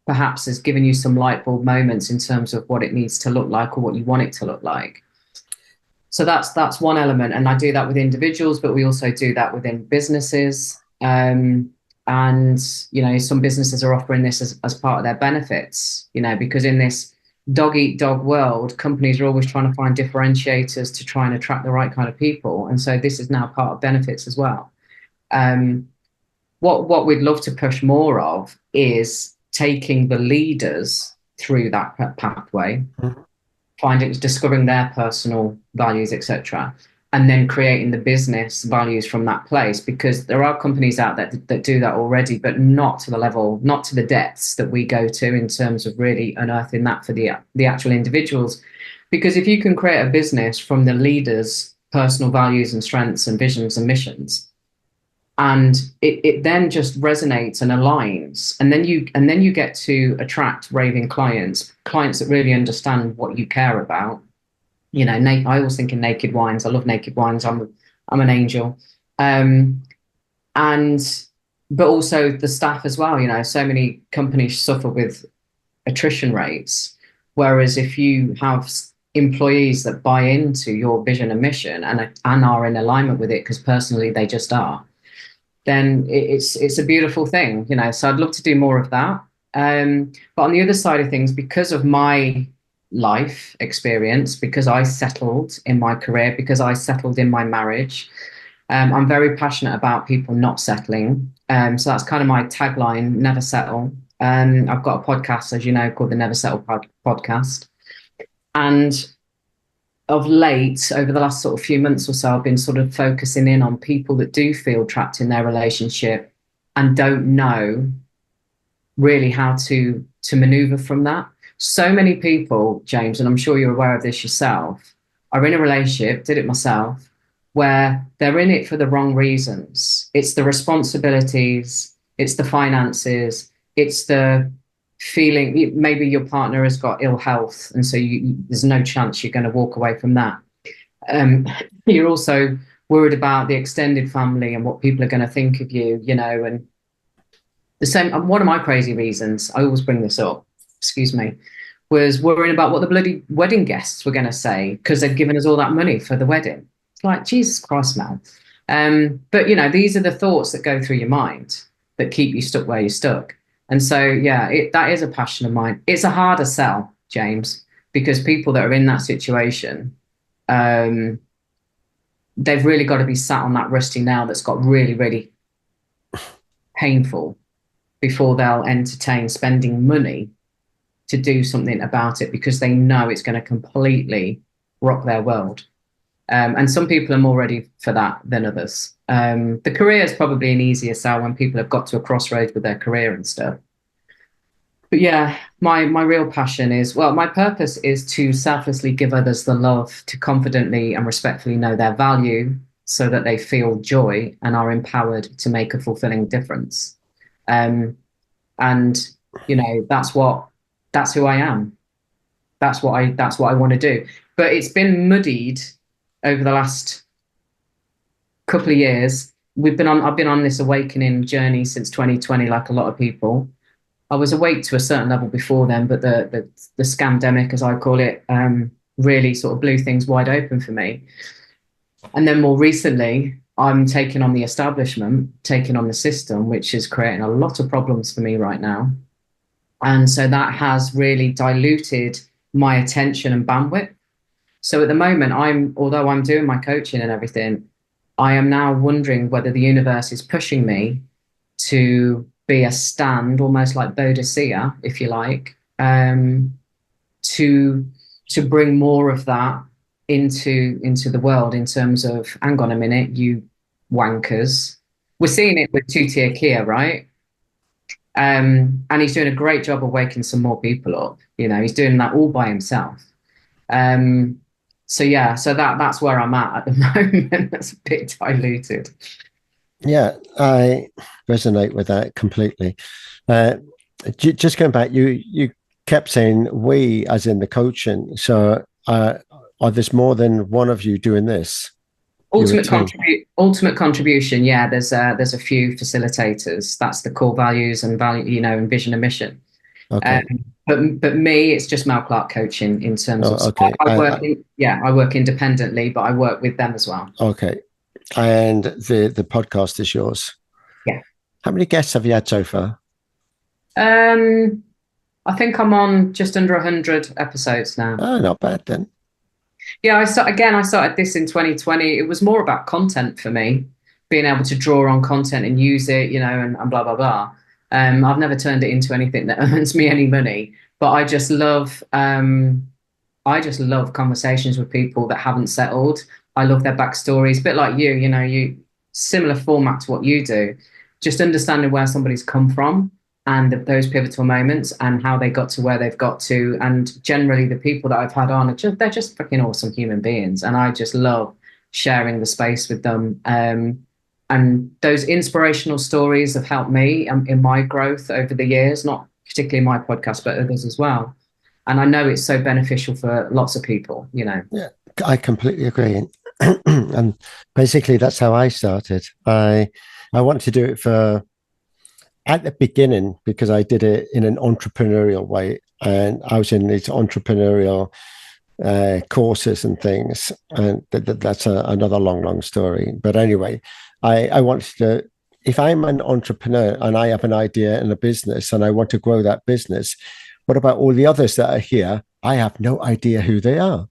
perhaps has given you some light bulb moments in terms of what it needs to look like or what you want it to look like. So that's one element. And I do that with individuals, but we also do that within businesses. And, some businesses are offering this as part of their benefits, because in this dog eat dog world, companies are always trying to find differentiators to try and attract the right kind of people. And so this is now part of benefits as well. What we'd love to push more of is taking the leaders through that pathway, discovering their personal values, etc., and then creating the business values from that place, because there are companies out there that do that already, but not to the level, not to the depths that we go to in terms of really unearthing that for the actual individuals. Because if you can create a business from the leaders' personal values and strengths and visions and missions, and it then just resonates and aligns, and then you get to attract raving clients that really understand what you care about. I always think in naked wines. I love naked wines. I'm an angel. But also the staff as well. So many companies suffer with attrition rates, whereas if you have employees that buy into your vision and mission and are in alignment with it, because personally they just are, then it's a beautiful thing. So I'd love to do more of that. But on the other side of things, because of my life experience, because I settled in my career, because I settled in my marriage, I'm very passionate about people not settling. So that's kind of my tagline: never settle. I've got a podcast, as you know, called the Never Settle podcast. And of late, over the last sort of few months or so, I've been sort of focusing in on people that do feel trapped in their relationship and don't know really how to maneuver from that. So many people, James, and I'm sure you're aware of this yourself, are in a relationship, did it myself, where they're in it for the wrong reasons. It's the responsibilities, it's the finances, it's the feeling, maybe your partner has got ill health, and so there's no chance you're going to walk away from that. You're also worried about the extended family and what people are going to think of you, and the same. One of my crazy reasons, I always bring this up, was worrying about what the bloody wedding guests were going to say, because they'd given us all that money for the wedding. It's like, Jesus Christ, Mel. But these are the thoughts that go through your mind that keep you stuck where you're stuck. And so, that is a passion of mine. It's a harder sell, James, because people that are in that situation, they've really got to be sat on that rusty nail that's got really, really painful before they'll entertain spending money to do something about it, because they know it's going to completely rock their world. And some people are more ready for that than others. The career is probably an easier sell when people have got to a crossroads with their career and stuff. But my real passion is, my purpose is to selflessly give others the love to confidently and respectfully know their value, so that they feel joy and are empowered to make a fulfilling difference. And that's who I am. That's what I want to do. But it's been muddied over the last couple of years. I've been on this awakening journey since 2020, like a lot of people. I was awake to a certain level before then, but the scamdemic, as I call it, really sort of blew things wide open for me. And then more recently, I'm taking on the establishment, taking on the system, which is creating a lot of problems for me right now. And so that has really diluted my attention and bandwidth. So at the moment, although I'm doing my coaching and everything, I am now wondering whether the universe is pushing me to be a stand, almost like 𝗪𝗘𝗫𝗪, if you like, to to bring more of that into the world in terms of, hang on a minute, you wankers. We're seeing it with 𝗚𝗘𝗏𝗏, right? And he's doing a great job of waking some more people up. He's doing that all by himself. So that's where I'm at the moment. That's a bit diluted. Yeah, I resonate with that completely. Just going back, you kept saying we, as in the coaching. So are there's more than one of you doing this? Ultimate contribution. Yeah, there's a few facilitators. That's the core values and and vision and mission. Okay. But me, it's just Mel Clarke coaching in terms of. Okay. I work independently, but I work with them as well. Okay. And the podcast is yours. Yeah. How many guests have you had so far? I think I'm on just under 100 episodes now. Oh, not bad then. Yeah, I started this in 2020. It was more about content for me, being able to draw on content and use it, and blah, blah, blah. I've never turned it into anything that earns me any money, but I just love conversations with people that haven't settled. I love their backstories, a bit like you similar format to what you do, just understanding where somebody's come from and those pivotal moments and how they got to where they've got to. And generally the people that I've had on, they're just freaking awesome human beings. And I just love sharing the space with them. And those inspirational stories have helped me in my growth over the years, not particularly my podcast, but others as well. And I know it's so beneficial for lots of people, Yeah, I completely agree. And basically that's how I started. I wanted to do it at the beginning because I did it in an entrepreneurial way, and I was in these entrepreneurial courses and things, and that's another long story. But anyway, I wanted to, if I'm an entrepreneur and I have an idea in a business and I want to grow that business, what about all the others that are here? I have no idea who they are.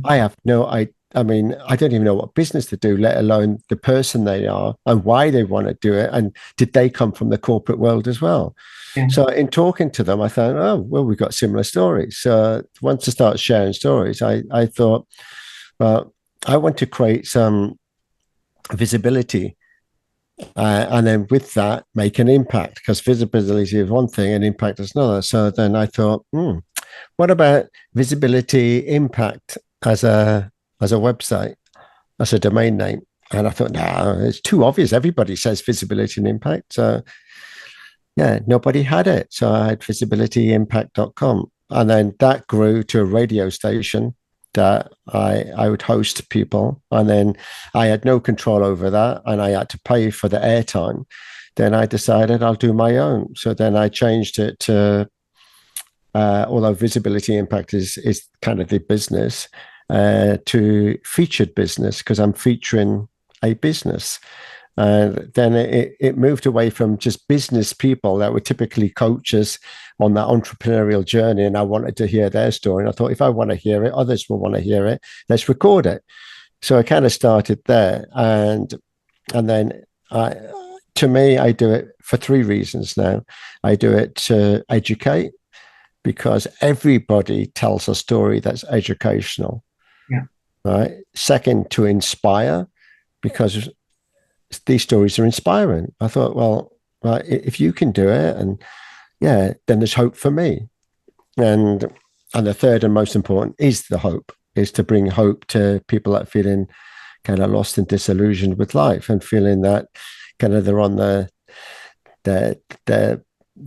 I have no idea. I mean, I don't even know what business to do, let alone the person they are and why they want to do it. And did they come from the corporate world as well? Yeah. So in talking to them, I thought, oh, well, we've got similar stories. So once I started sharing stories, I thought, well, I want to create some visibility. And then with that, make an impact, because visibility is one thing and impact is another. So then I thought, what about visibility, impact as a website, as a domain name? And I thought, no, it's too obvious. Everybody says visibility and impact. So yeah, nobody had it. So I had visibilityimpact.com. And then that grew to a radio station that I would host people. And then I had no control over that. And I had to pay for the airtime. Then I decided I'll do my own. So then I changed it to, although visibility impact is kind of the business, to featured business, because I'm featuring a business. And then it moved away from just business people that were typically coaches on that entrepreneurial journey. And I wanted to hear their story. And I thought, if I want to hear it, others will want to hear it. Let's record it. So I kind of started there. And then to me, I do it for three reasons now. I do it to educate, because everybody tells a story that's educational. Yeah. Right. Second, to inspire, because these stories are inspiring. I thought, well, right, if you can do it, and yeah, then there's hope for me. And the third and most important is the hope, is to bring hope to people that are feeling kind of lost and disillusioned with life, and feeling that kind of they're on the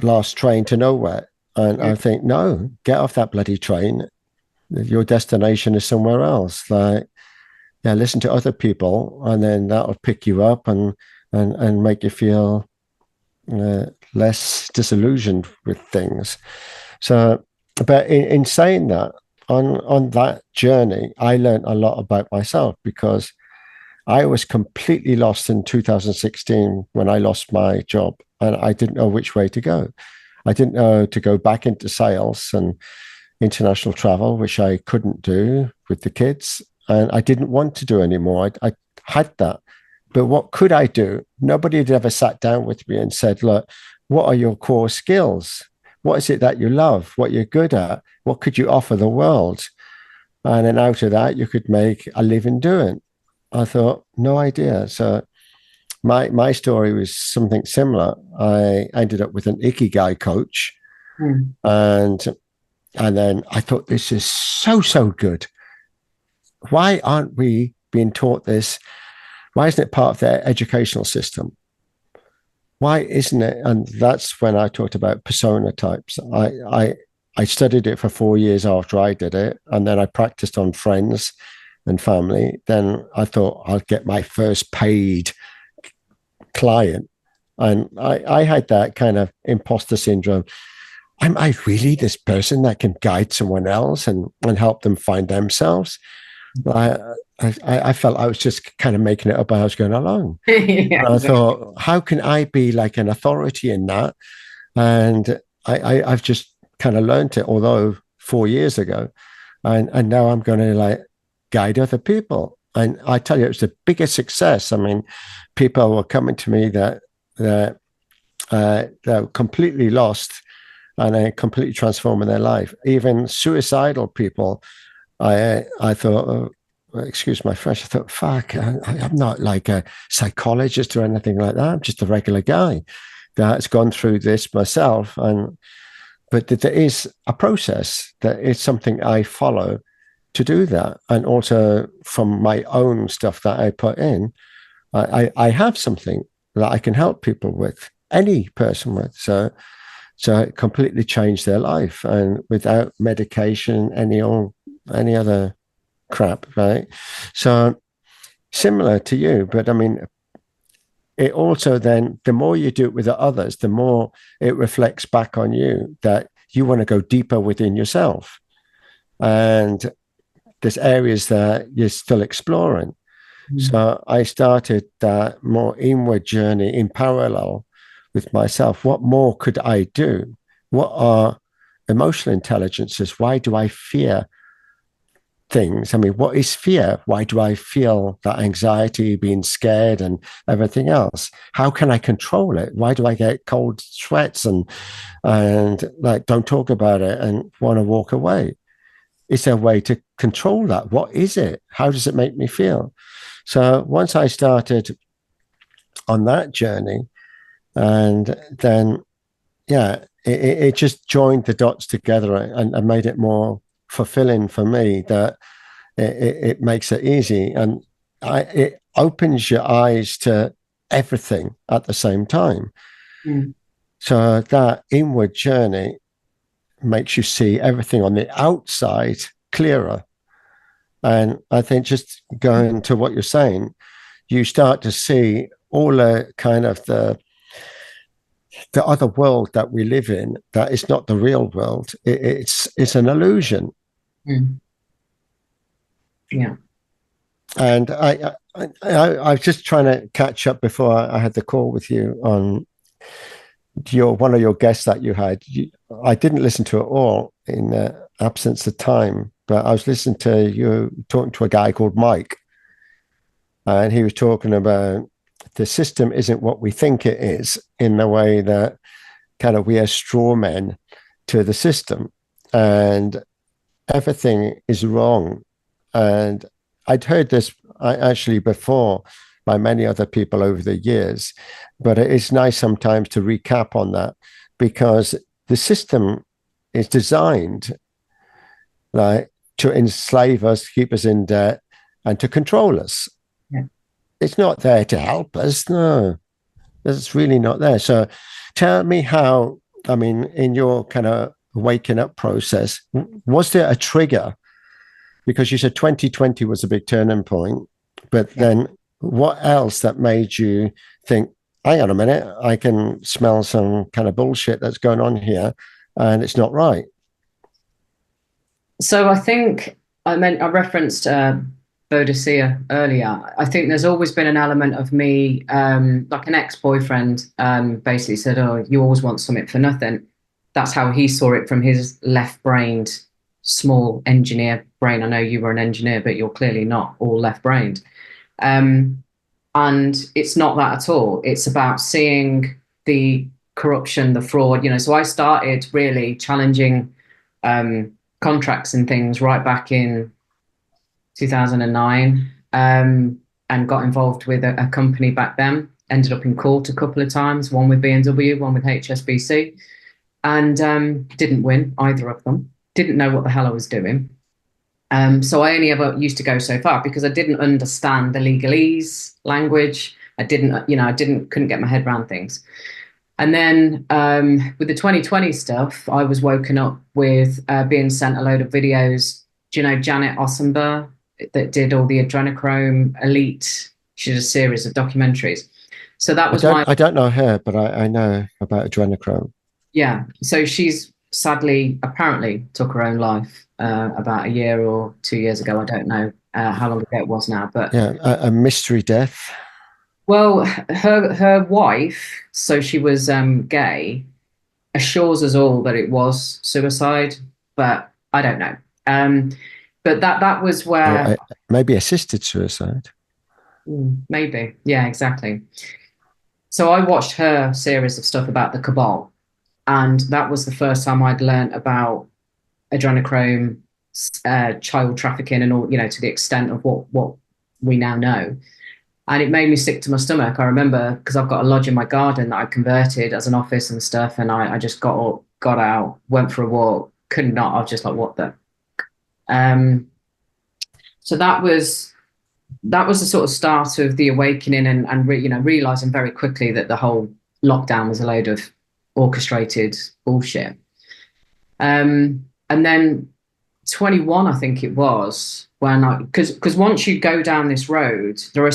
last train to nowhere. And I think, no, get off that bloody train. Your destination is somewhere else. Like, yeah, listen to other people, and then that'll pick you up and make you feel less disillusioned with things. So, but in saying that, on that journey, I learned a lot about myself, because I was completely lost in 2016 when I lost my job, and I didn't know which way to go. I didn't know to go back into sales and international travel, which I couldn't do with the kids. And I didn't want to do anymore. I had that. But what could I do? Nobody had ever sat down with me and said, look, what are your core skills? What is it that you love? What you're good at? What could you offer the world? And then out of that, you could make a living doing. I thought, no idea. So my story was something similar. I ended up with an Ikigai coach, and then I thought, this is so good. Why aren't we being taught this? Why isn't it part of their educational system? Why isn't it? And that's when I talked about persona types. I studied it for 4 years after I did it, and then I practiced on friends and family. Then I thought I'll get my first paid client. And I had that kind of imposter syndrome. Am I really this person that can guide someone else and help them find themselves? I felt I was just kind of making it up as I was going along. Yeah, I thought, how can I be like an authority in that? And I've just kind of learned it, although 4 years ago. And now I'm going to like guide other people. And I tell you, it was the biggest success. I mean, people were coming to me that they're completely lost and are completely transforming their life. Even suicidal people, I thought, oh, excuse my French, I thought, fuck, I'm not like a psychologist or anything like that. I'm just a regular guy that's gone through this myself. But there is a process, that is something I follow to do that. And also from my own stuff that I put in, I have something that I can help people with, any person with. So it completely changed their life, and without medication, any other crap, right? So similar to you, but I mean, it also then, the more you do it with others, the more it reflects back on you that you want to go deeper within yourself. And there's areas that you're still exploring. So I started that more inward journey in parallel with myself. What more could I do? What are emotional intelligences? Why do I fear things? I mean, what is fear? Why do I feel that anxiety, being scared and everything else? How can I control it? Why do I get cold sweats and like don't talk about it and want to walk away? Is there a way to control that? What is it? How does it make me feel? So once I started on that journey, and then, yeah, it just joined the dots together and made it more fulfilling for me, that it makes it easy. And it opens your eyes to everything at the same time. So that inward journey makes you see everything on the outside clearer. And I think, just going to what you're saying, you start to see all the kind of the other world that we live in, that is not the real world. It's an illusion. Yeah. And I was just trying to catch up before I had the call with you on one of your guests that you had. I didn't listen to it all in absence of time, but I was listening to you talking to a guy called Mike, and he was talking about the system isn't what we think it is, in the way that kind of we are straw men to the system, and everything is wrong. And I'd heard this actually before by many other people over the years, but it's nice sometimes to recap on that, because the system is designed like to enslave us, keep us in debt, and to control us. Yeah. It's not there to help us. No, it's really not there. So tell me how, I mean, in your kind of waking up process, was there a trigger? Because you said 2020 was a big turning point, but then what else that made you think, hang on a minute, I can smell some kind of bullshit that's going on here and it's not So I think I referenced 𝗪𝗘𝗪𝗪 earlier. I think there's always been an element of me, like an ex-boyfriend basically said, oh, you always want something for nothing. That's how he saw it from his left-brained, small engineer brain. I know you were an engineer, but you're clearly not all left-brained. And it's not that at all. It's about seeing the corruption, the fraud, so I started really challenging contracts and things right back in 2009, and got involved with a company back then. Ended up in court a couple of times, one with BMW, one with HSBC, and didn't win either of them. Didn't know what the hell I was doing. So I only ever used to go so far because I didn't understand the legalese language. Couldn't get my head around things. And then with the 2020 stuff, I was woken up with being sent a load of videos. Do you know Janet Ossenberg that did all the 𝗓𝗏𝗏? She did a series of documentaries. So that was I don't know her, but I know about adrenochrome. Yeah. So she's sadly, apparently, took her own life about a year or 2 years ago. I don't know how long ago it was now, but yeah, a mystery death. Well, her wife, so she was gay, assures us all that it was suicide, but I don't know. But that was where maybe assisted suicide. Maybe, yeah, exactly. So I watched her series of stuff about the cabal, and that was the first time I'd learned about adrenochrome, child trafficking, and all, to the extent of what we now know. And it made me sick to my stomach. I remember, because I've got a lodge in my garden that I converted as an office and stuff, and I just got up, got out, went for a walk, could not. I was just like, what the? So that was the sort of start of the awakening, and realizing very quickly that the whole lockdown was a load of orchestrated bullshit. And then 21, I think it was, because once you go down this road, there are,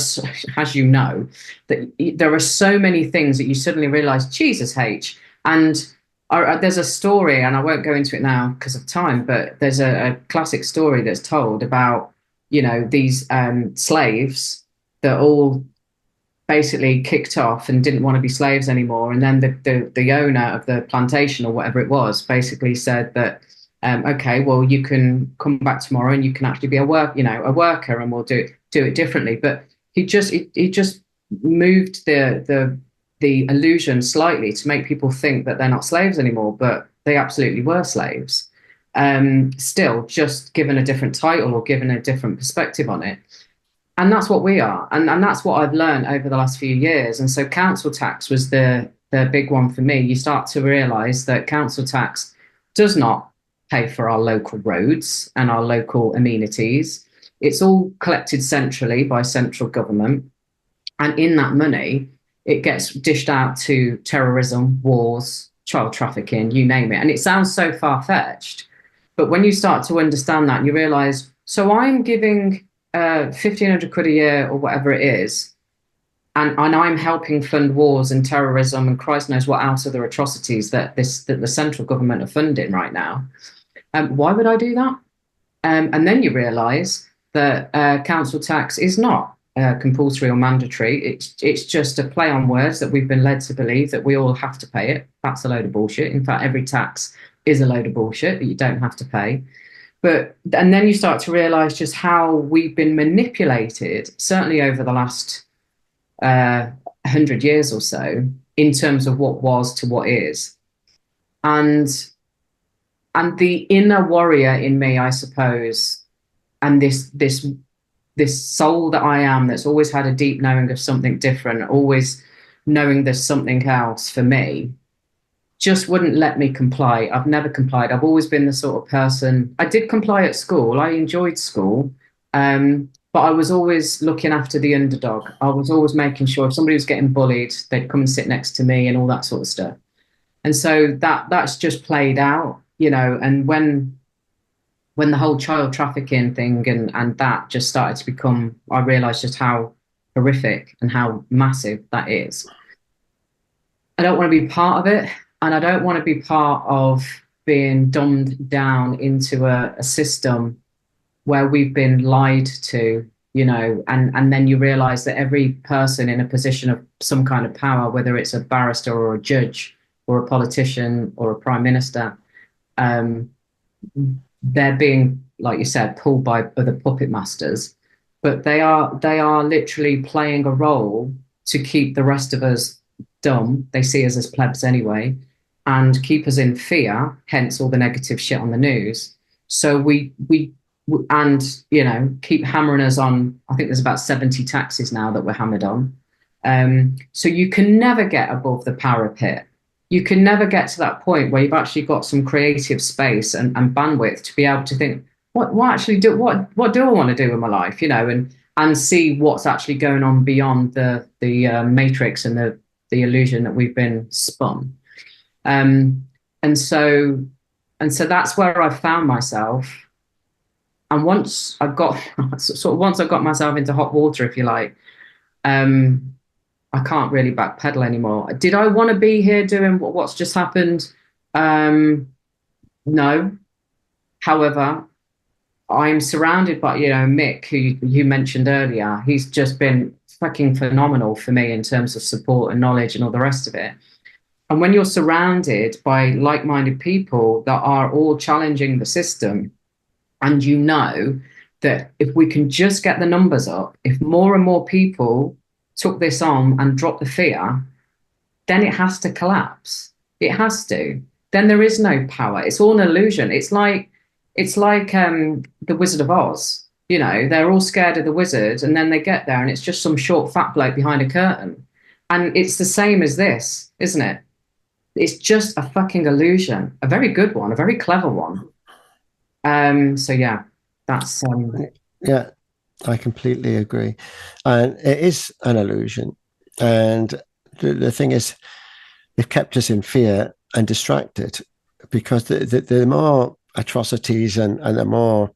as you know, that there are so many things that you suddenly realize, Jesus H. And there's a story, and I won't go into it now because of time, but there's a classic story that's told about, these slaves that all basically kicked off and didn't want to be slaves anymore. And then the owner of the plantation, or whatever it was, basically said that, okay, well, you can come back tomorrow and you can actually be a worker, and we'll do it differently. But he just moved the illusion slightly to make people think that they're not slaves anymore, but they absolutely were slaves. Still, just given a different title or given a different perspective on it. And that's what we are. And that's what I've learned over the last few years. And so council tax was the big one for me. You start to realize that council tax does not pay for our local roads and our local amenities. It's all collected centrally by central government. And in that money, it gets dished out to terrorism, wars, child trafficking, you name it. And it sounds so far-fetched. But when you start to understand that, you realize, so I'm giving 1,500 quid a year or whatever it is, and I'm helping fund wars and terrorism and Christ knows what else other atrocities that the central government are funding right now. Why would I do that? And then you realize that council tax is not compulsory or mandatory. It's just a play on words that we've been led to believe that we all have to pay it. That's a load of bullshit. In fact, every tax is a load of bullshit that you don't have to pay. And then you start to realize just how we've been manipulated, certainly over the last 100 years or so, in terms of what was to what is. And the inner warrior in me, I suppose, and this soul that I am, that's always had a deep knowing of something different, always knowing there's something else for me, just wouldn't let me comply. I've never complied. I've always been the sort of person. I did comply at school. I enjoyed school. But I was always looking after the underdog. I was always making sure if somebody was getting bullied, they'd come and sit next to me and all that sort of stuff. And so that's just played out, and when the whole child trafficking thing and that just started to become, I realized just how horrific and how massive that is. I don't want to be part of it. And I don't want to be part of being dumbed down into a system where we've been lied to, and then you realize that every person in a position of some kind of power, whether it's a barrister or a judge or a politician or a prime minister, they're being, like you said, pulled by other puppet masters, but they are literally playing a role to keep the rest of us dumb. They see us as plebs anyway, and keep us in fear, hence all the negative shit on the news. So we and, you know, keep hammering us on. I think there's about 70 taxes now that we're hammered on. So you can never get above the parapet. You can never get to that point where you've actually got some creative space and bandwidth to be able to think, what do I want to do with my life, you know, and see what's actually going on beyond the matrix and the illusion that we've been spun. And so that's where I found myself. And once I got myself into hot water, if you like, I can't really backpedal anymore. Did I want to be here doing what's just happened? No. However, I'm surrounded by, you know, Mick, who you mentioned earlier. He's just been fucking phenomenal for me in terms of support and knowledge and all the rest of it. And when you're surrounded by like-minded people that are all challenging the system, and you know that if we can just get the numbers up, if more and more people took this on and dropped the fear, then it has to collapse. It has to. Then there is no power. It's all an illusion. It's like the Wizard of Oz. You know, they're all scared of the wizard, and then they get there, and it's just some short, fat bloke behind a curtain. And it's the same as this, isn't it? It's just a fucking illusion. A very good one, a very clever one. So yeah, that's yeah, I completely agree. And it is an illusion. And the thing is, they've kept us in fear and distracted, because the more atrocities and the more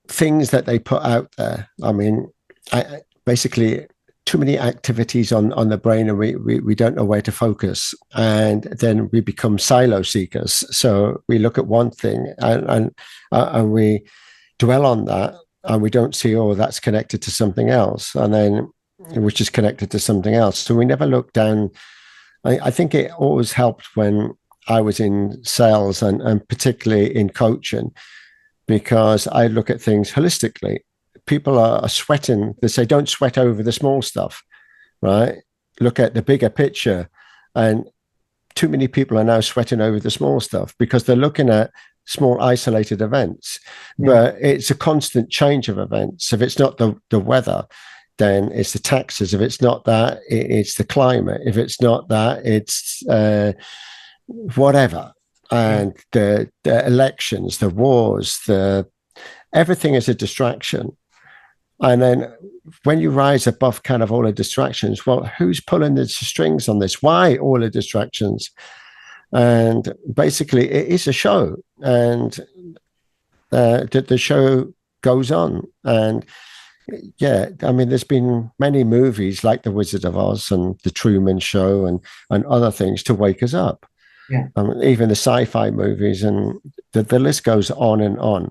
things that they put out there. I mean, basically too many activities on the brain, and we don't know where to focus, and then we become silo seekers. So we look at one thing and we dwell on that, and we don't see, oh, that's connected to something else, and then which is connected to something else. So we never look down. I think it always helped when I was in sales and particularly in coaching, because I look at things holistically. People are sweating. They say, don't sweat over the small stuff, right? Look at the bigger picture. And too many people are now sweating over the small stuff because they're looking at small isolated events. Yeah. But it's a constant change of events. If it's not the weather, then it's the taxes. If it's not that, it's the climate. If it's not that, it's whatever. And the elections, the wars, everything is a distraction. And then when you rise above kind of all the distractions, well, who's pulling the strings on this? Why all the distractions? And basically, it is a show, and the show goes on. And yeah, I mean, there's been many movies like The Wizard of Oz and The Truman Show and other things to wake us up. Yeah, even the sci-fi movies, and the list goes on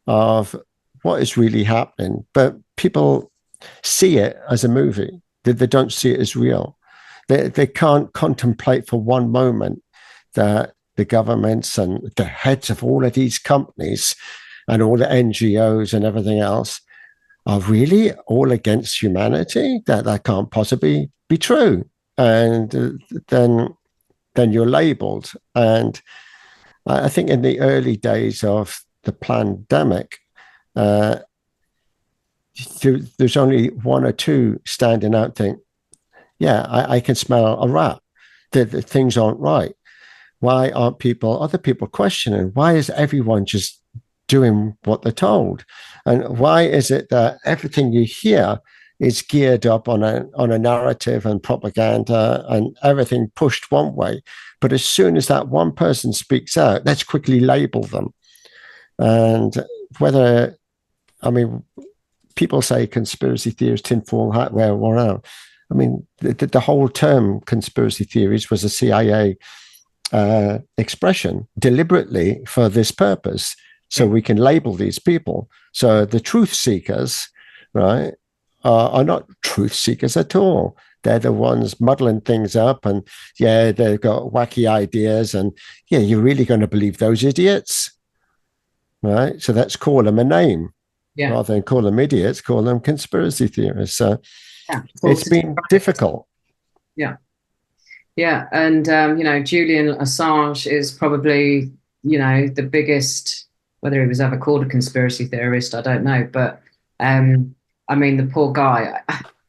of what is really happening. But people see it as a movie. They don't see it as real. They can't contemplate for one moment that the governments and the heads of all of these companies and all the NGOs and everything else are really all against humanity. That can't possibly be true. And then you're labeled. And I think in the early days of the pandemic, there's only one or two standing out think, yeah, I can smell a rat. The things aren't right. Why aren't other people questioning? Why is everyone just doing what they're told? And why is it that everything you hear is geared up on a narrative and propaganda and everything pushed one way? But as soon as that one person speaks out, let's quickly label them. And people say conspiracy theories, tinfoil hat, whatever. I mean, the whole term conspiracy theories was a CIA expression deliberately for this purpose. So we can label these people. So the truth seekers, right, are not truth seekers at all. They're the ones muddling things up, and yeah, they've got wacky ideas, and yeah, you're really going to believe those idiots, right? So let's call them a name. Yeah. Rather than call them idiots, call them conspiracy theorists. So it's been difficult. Yeah. Yeah. And, Julian Assange is probably, the biggest whether he was ever called a conspiracy theorist, I don't know. But I mean, the poor guy.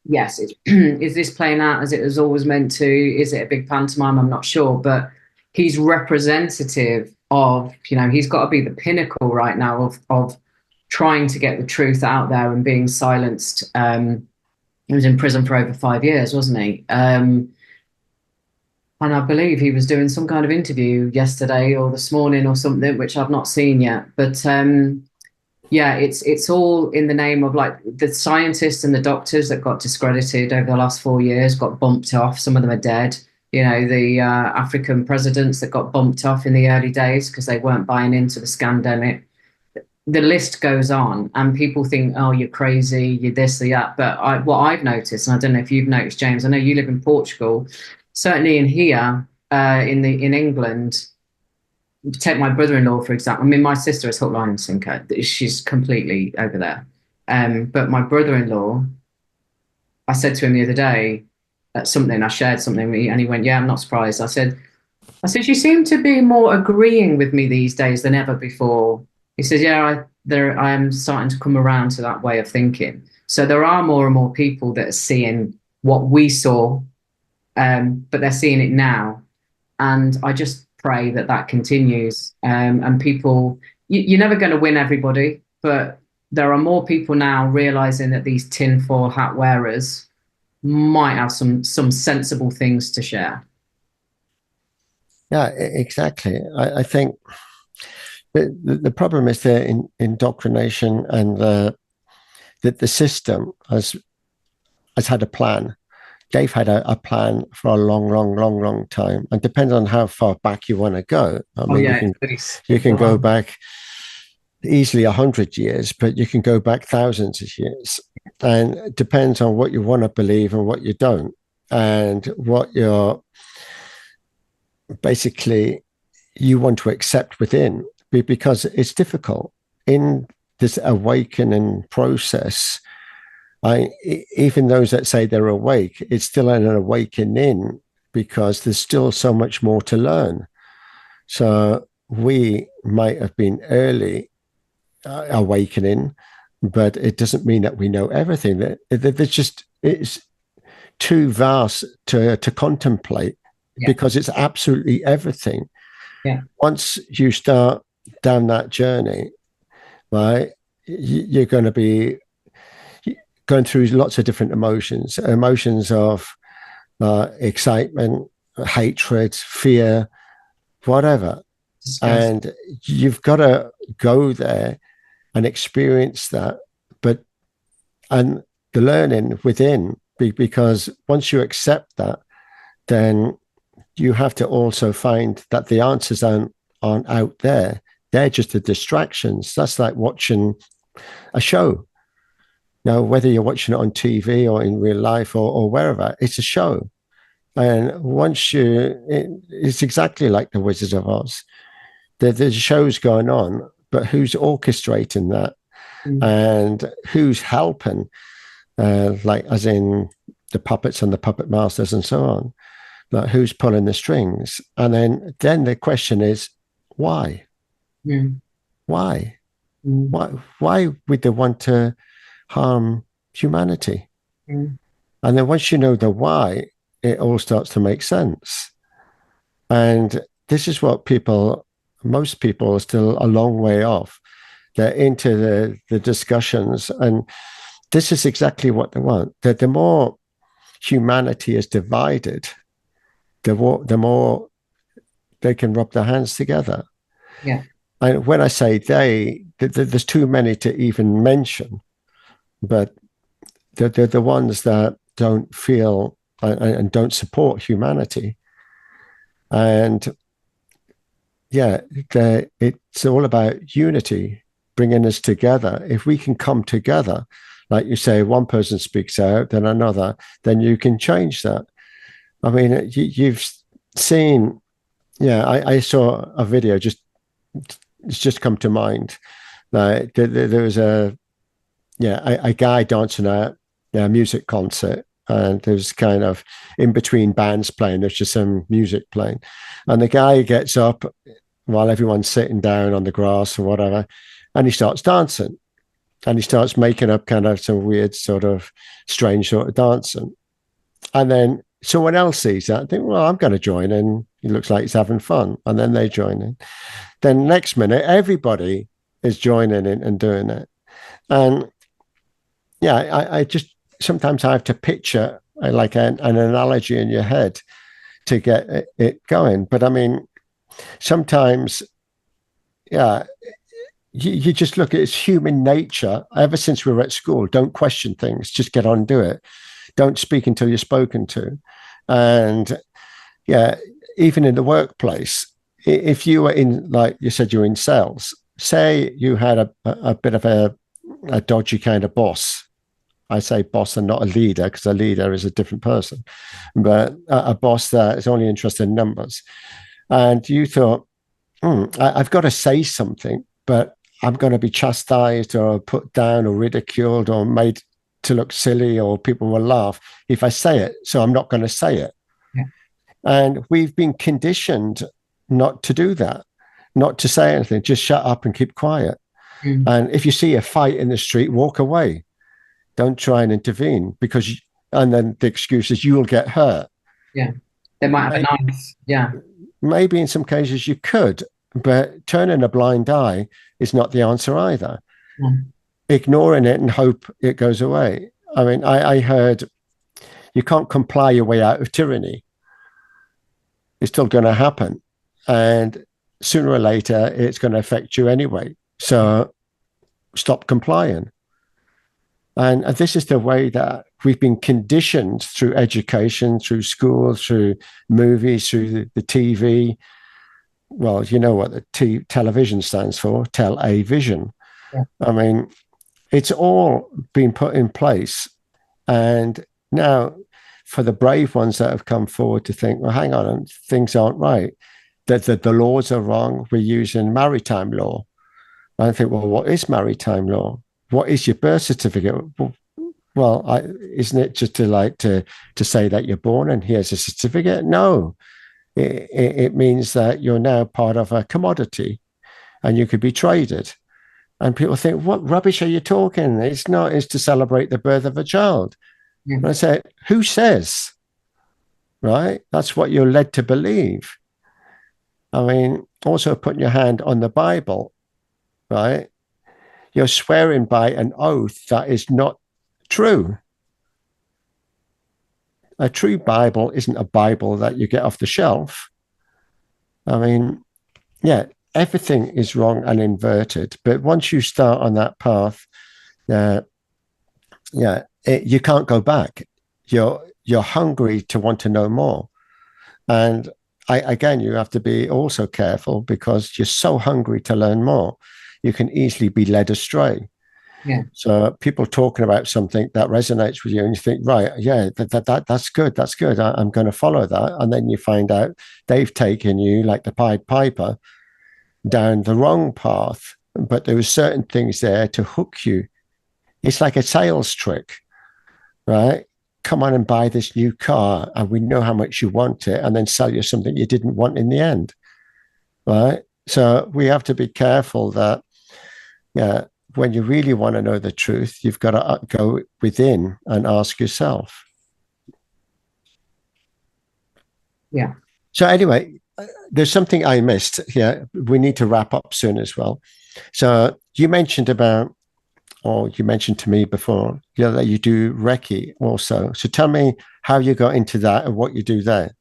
Yes, is this playing out as it was always meant to? Is it a big pantomime? I'm not sure, but he's representative of, you know, he's got to be the pinnacle right now of trying to get the truth out there and being silenced. He was in prison for over 5 years, wasn't he? And I believe he was doing some kind of interview yesterday or this morning or something, which I've not seen yet. But yeah, it's all in the name of, like, the scientists and the doctors that got discredited over the last 4 years, got bumped off. Some of them are dead. You know, the African presidents that got bumped off in the early days because they weren't buying into the scandemic. The list goes on, and people think, oh, you're crazy, you're this, or that. But what I've noticed, and I don't know if you've noticed, James, I know you live in Portugal, certainly in here, in England, take my brother-in-law, for example. I mean, my sister is hook, line, and sinker. She's completely over there. But my brother-in-law, I said to him the other day, I shared something, and he went, yeah, I'm not surprised. I said, you seem to be more agreeing with me these days than ever before. He says, yeah, I am starting to come around to that way of thinking. So there are more and more people that are seeing what we saw, but they're seeing it now. And I just pray that continues. And people, you're never going to win everybody, but there are more people now realizing that these tinfoil hat wearers might have some sensible things to share. Yeah, exactly. I think the problem is the indoctrination, and the system has had a plan. They've had a plan for a long time, and depends on how far back you want to go. I mean, you can go back easily 100 years, but you can go back thousands of years, and it depends on what you want to believe and what you don't, and what you're basically you want to accept within, because it's difficult in this awakening process. Even those that say they're awake, it's still an awakening, because there's still so much more to learn. So we might have been early awakening, but it doesn't mean that we know everything. It's too vast to contemplate, because it's absolutely everything. Yeah. Once you start down that journey, right, you're going to be going through lots of different emotions of excitement, hatred, fear, whatever. And you've got to go there and experience that. And the learning within, because once you accept that, then you have to also find that the answers aren't out there. They're just the distractions. That's like watching a show. Now, whether you're watching it on TV or in real life or wherever, it's a show. And once it's exactly like the Wizard of Oz. There's shows going on, but who's orchestrating that? And who's helping, like as in the puppets and the puppet masters and so on, like who's pulling the strings? And then the question is, why? Why? Why would they want to harm humanity? And then once you know the why, it all starts to make sense. And this is what most people are still a long way off. They're into the discussions, and this is exactly what they want. That the more humanity is divided, the more they can rub their hands together. Yeah. And when I say there's too many to even mention, but they're the ones that don't feel and don't support humanity. And yeah, it's all about unity, bringing us together. If we can come together, like you say, one person speaks out, then another, then you can change that. I mean, you've seen, I saw a video, it's just come to mind. Like there was a guy dancing at a music concert, and there's kind of in between bands playing, there's just some music playing, and the guy gets up while everyone's sitting down on the grass or whatever, and he starts dancing, and he starts making up kind of some weird sort of strange sort of dancing. And then someone else sees that and think, well, I'm going to join in. He looks like he's having fun. And then they join in. Then next minute, everybody is joining in and doing it. And yeah, I just, sometimes I have to picture like an analogy in your head to get it going. But I mean, sometimes, yeah, you just look at it's human nature. Ever since we were at school, don't question things, just get on and do it. Don't speak until you're spoken to. And yeah, even in the workplace, if you were in, like you said, you're in sales, say you had a bit of a dodgy kind of boss. I say boss and not a leader, because a leader is a different person, but a boss that is only interested in numbers. And you thought, I've got to say something, but I'm going to be chastised or put down or ridiculed or made to look silly, or people will laugh if I say it. So I'm not going to say it. Yeah. And we've been conditioned not to do that, not to say anything, just shut up and keep quiet. And if you see a fight in the street, walk away. Don't try and intervene, because, and then the excuse is you'll get hurt. Yeah. They might have a knife. Yeah. Maybe in some cases you could, but turning a blind eye is not the answer either. Ignoring it and hope it goes away. I mean, I heard you can't comply your way out of tyranny. It's still going to happen. And sooner or later, it's going to affect you anyway. So stop complying. And this is the way that we've been conditioned through education, through school, through movies, through the TV. Well, you know what the television stands for, tell a vision. Yeah. I mean, it's all been put in place. And now for the brave ones that have come forward to think, well, hang on, things aren't right, that the laws are wrong. We're using maritime law. And I think, well, what is maritime law? What is your birth certificate? Well, isn't it just to say that you're born and here's a certificate? No, it means that you're now part of a commodity and you could be traded. And people think, what rubbish are you talking? It's not, it's to celebrate the birth of a child. And I say, who says? Right? That's what you're led to believe. I mean, also putting your hand on the Bible, right? You're swearing by an oath that is not true. A true Bible isn't a Bible that you get off the shelf. I mean, yeah, everything is wrong and inverted. But once you start on that path, you can't go back. You're hungry to want to know more. And again, you have to be also careful, because you're so hungry to learn more, you can easily be led astray. Yeah. So people talking about something that resonates with you, and you think, right, yeah, that's good. That's good. I'm going to follow that. And then you find out they've taken you, like the Pied Piper, down the wrong path. But there were certain things there to hook you. It's like a sales trick, right? Come on and buy this new car, and we know how much you want it, and then sell you something you didn't want in the end, right? So we have to be careful that, yeah, when you really want to know the truth, you've got to go within and ask yourself. Yeah. So anyway, there's something I missed here. We need to wrap up soon as well. So you mentioned about, or you mentioned to me before, that you do Reiki also. So tell me how you got into that and what you do there.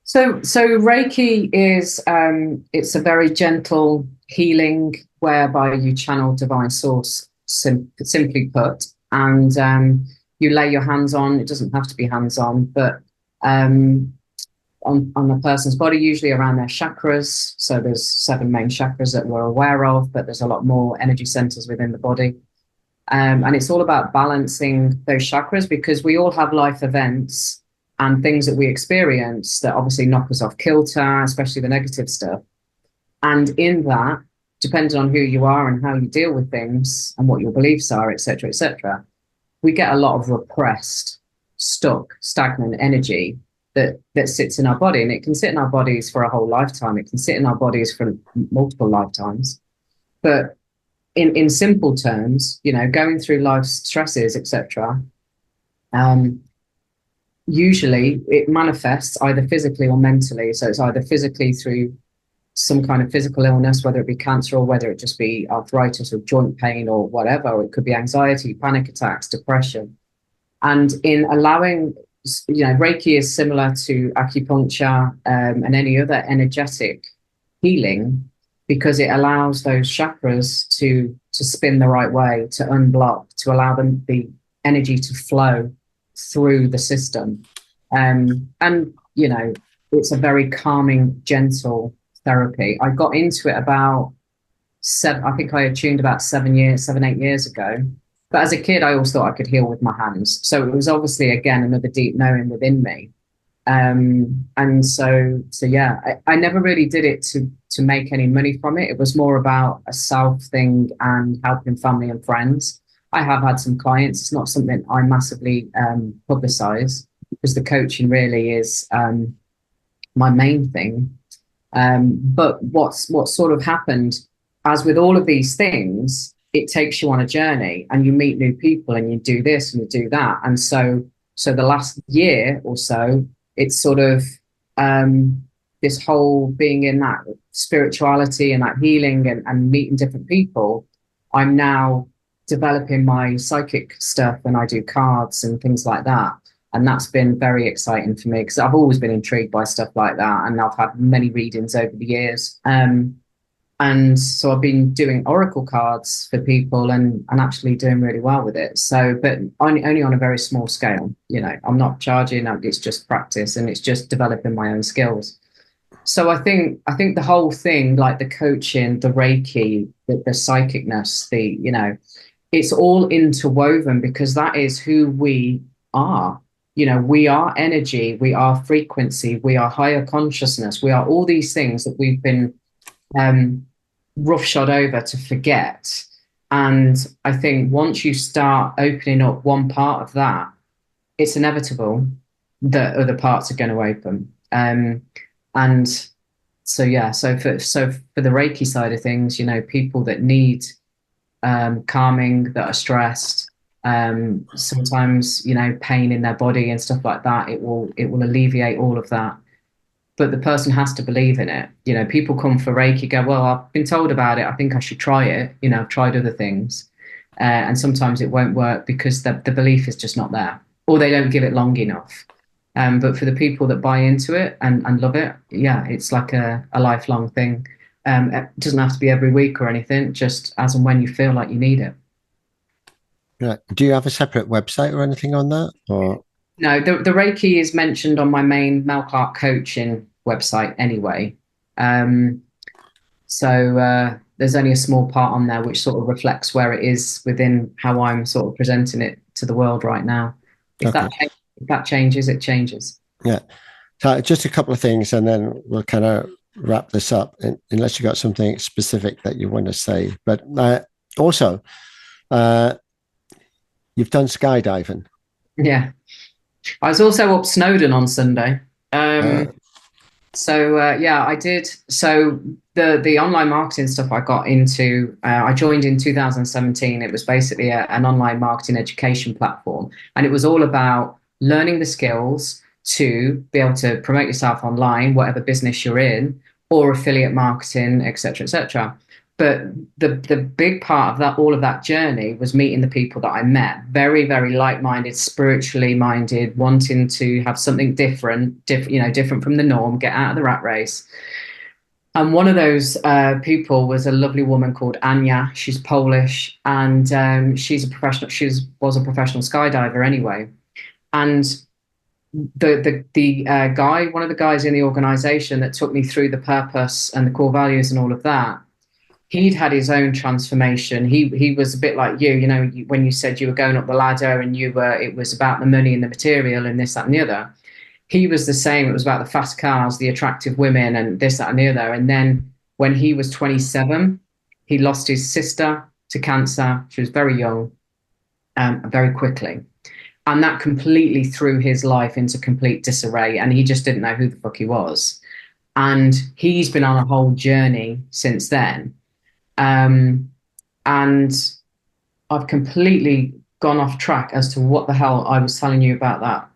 So Reiki is, it's a very gentle healing whereby you channel divine source, simply put, and you lay your hands on. It doesn't have to be hands-on, but on a person's body, usually around their chakras. So there's 7 main chakras that we're aware of, but there's a lot more energy centers within the body. And it's all about balancing those chakras, because we all have life events and things that we experience that obviously knock us off kilter, especially the negative stuff. And in that, depending on who you are and how you deal with things and what your beliefs are, et cetera, we get a lot of repressed, stuck, stagnant energy that sits in our body, and it can sit in our bodies for a whole lifetime. It can sit in our bodies for multiple lifetimes. But in simple terms, going through life's stresses, etc., usually it manifests either physically or mentally. So it's either physically through some kind of physical illness, whether it be cancer or whether it just be arthritis or joint pain or whatever, or it could be anxiety, panic attacks, depression. And in allowing, Reiki is similar to acupuncture and any other energetic healing, because it allows those chakras to spin the right way, to unblock, to allow the energy to flow through the system. And it's a very calming, gentle therapy. I got into it about I think I attuned about 7, 8 years ago. But as a kid, I always thought I could heal with my hands. So it was obviously, again, another deep knowing within me. And so yeah, I never really did it to make any money from it. It was more about a self thing and helping family and friends. I have had some clients. It's not something I massively publicize, because the coaching really is my main thing. But what's sort of happened, as with all of these things, it takes you on a journey, and you meet new people, and you do this and you do that. And so the last year or so, it's sort of this whole being in that spirituality and that healing and meeting different people. I'm now developing my psychic stuff, and I do cards and things like that. And that's been very exciting for me, because I've always been intrigued by stuff like that. And I've had many readings over the years. And so I've been doing oracle cards for people and actually doing really well with it. So, but only on a very small scale. I'm not charging. It's just practice, and it's just developing my own skills. So I think the whole thing, like the coaching, the Reiki, the psychicness, it's all interwoven, because that is who we are. We are energy, we are frequency, we are higher consciousness, we are all these things that we've been roughshod over to forget. And I think once you start opening up one part of that, it's inevitable that other parts are going to open. And so yeah, so for the Reiki side of things, people that need calming, that are stressed, sometimes pain in their body and stuff like that, it will alleviate all of that. But the person has to believe in it. People come for Reiki, go, well, I've been told about it, I think I should try it. I've tried other things, and sometimes it won't work because the belief is just not there, or they don't give it long enough. But for the people that buy into it and love it, yeah, it's like a lifelong thing. It doesn't have to be every week or anything, just as and when you feel like you need it. Right. Do you have a separate website or anything on that? Or no, the Reiki is mentioned on my main Mel Clarke coaching website anyway. So there's only a small part on there which sort of reflects where it is within how I'm sort of presenting it to the world right now. If that changes, it changes. Yeah. So just a couple of things, and then we'll kind of wrap this up, unless you got something specific that you want to say. But also, you've done skydiving. Yeah. I was also up Snowdon on Sunday. Yeah, I did. So the online marketing stuff I got into, I joined in 2017. It was basically an online marketing education platform. And it was all about learning the skills to be able to promote yourself online, whatever business you're in, or affiliate marketing, et cetera, et cetera. But the big part of that, all of that journey, was meeting the people that I met. Very, very like-minded, spiritually minded, wanting to have something different from the norm, get out of the rat race. And one of those people was a lovely woman called Ania. She's Polish, and she's a professional. Was a professional skydiver anyway. And the guy, one of the guys in the organization that took me through the purpose and the core values and all of that, he'd had his own transformation. He was a bit like you, when you said you were going up the ladder and it was about the money and the material and this, that, and the other. He was the same. It was about the fast cars, the attractive women, and this, that, and the other. And then when he was 27, he lost his sister to cancer. She was very young, very quickly. And that completely threw his life into complete disarray, and he just didn't know who the fuck he was. And he's been on a whole journey since then. And I've completely gone off track as to what the hell I was telling you about that.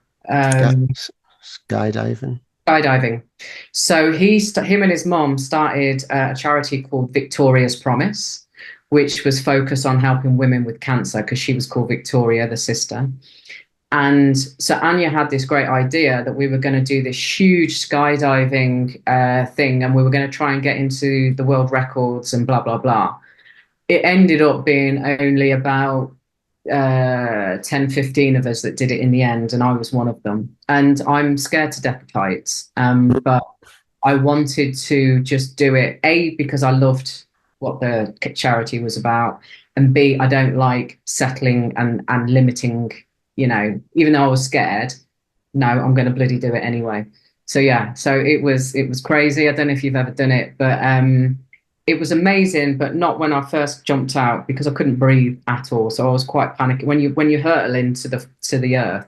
Skydiving. Skydiving. So him and his mom started a charity called Victoria's Promise, which was focused on helping women with cancer, because she was called Victoria, the sister. And so Anya had this great idea that we were going to do this huge skydiving thing, and we were going to try and get into the world records and blah, blah, blah. It ended up being only about 10, 15 of us that did it in the end, and I was one of them. And I'm scared to death of heights, but I wanted to just do it, A, because I loved what the charity was about, and B, I don't like settling and limiting, you know, even though I was scared. No, I'm going to bloody do it anyway. So yeah, so it was crazy. I don't know if you've ever done it, but it was amazing, but not when I first jumped out, because I couldn't breathe at all. So I was quite panicking when you hurtle into the earth,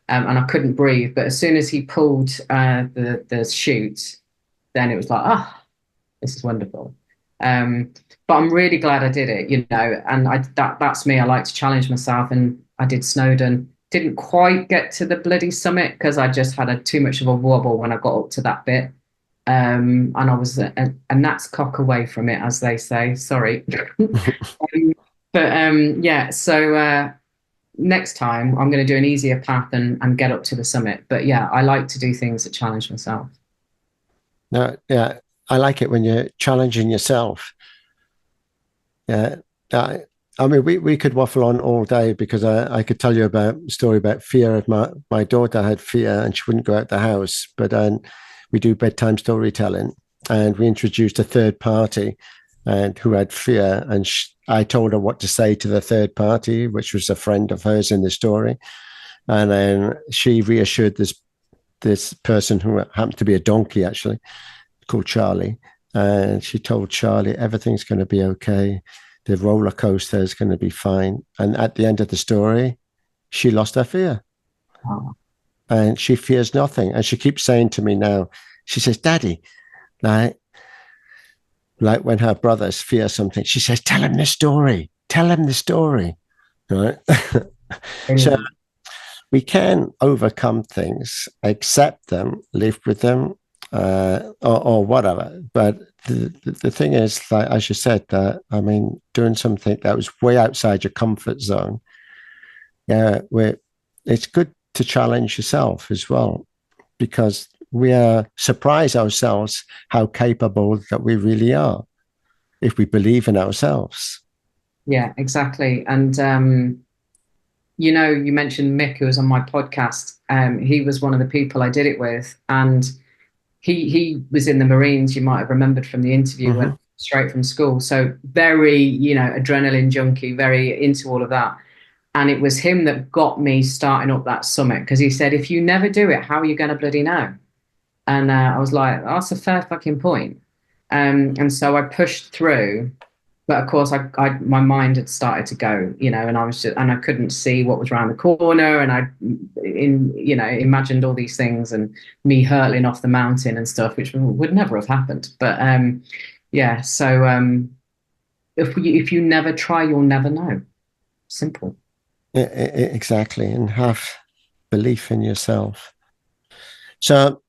and I couldn't breathe. But as soon as he pulled the chute, then it was like, this is wonderful. But I'm really glad I did it, you know. And that's me. I like to challenge myself, and I did Snowdon. Didn't quite get to the bloody summit because I just had too much of a wobble when I got up to that bit. And I was a gnat's cock away from it, as they say. Sorry. Yeah, so next time I'm going to do an easier path and get up to the summit. But yeah, I like to do things that challenge myself. No, yeah, I like it when you're challenging yourself. Yeah, I mean, we could waffle on all day, because I could tell you about a story about fear. My daughter had fear and she wouldn't go out the house, but we do bedtime storytelling, and we introduced a third party and who had fear, and I told her what to say to the third party, which was a friend of hers in the story, and then she reassured this person who happened to be a donkey, actually, called Charlie, and she told Charlie everything's going to be okay, the roller coaster is going to be fine. And at the end of the story, she lost her fear. Oh. And she fears nothing. And she keeps saying to me now, she says, Daddy, like when her brothers fear something, she says, tell him the story. Tell him the story. Right? So we can overcome things, accept them, live with them, or whatever. But the thing is, like, as you said, that, I mean, doing something that was way outside your comfort zone, yeah, it's good to challenge yourself as well, because we surprise ourselves how capable that we really are if we believe in ourselves. Yeah, exactly. And you know, you mentioned Mick, who was on my podcast. He was one of the people I did it with, and he was in the Marines. You might have remembered from the interview, went straight from school, so very, you know, adrenaline junkie, very into all of that. And it was him that got me starting up that summit, because he said, if you never do it, how are you going to bloody know? And I was like, that's a fair fucking point. And so I pushed through, but of course my mind had started to go, you know, and I couldn't see what was around the corner, and you know, imagined all these things and me hurtling off the mountain and stuff, which would never have happened. But yeah, so if you never try, you'll never know. Simple. Exactly, and have belief in yourself. So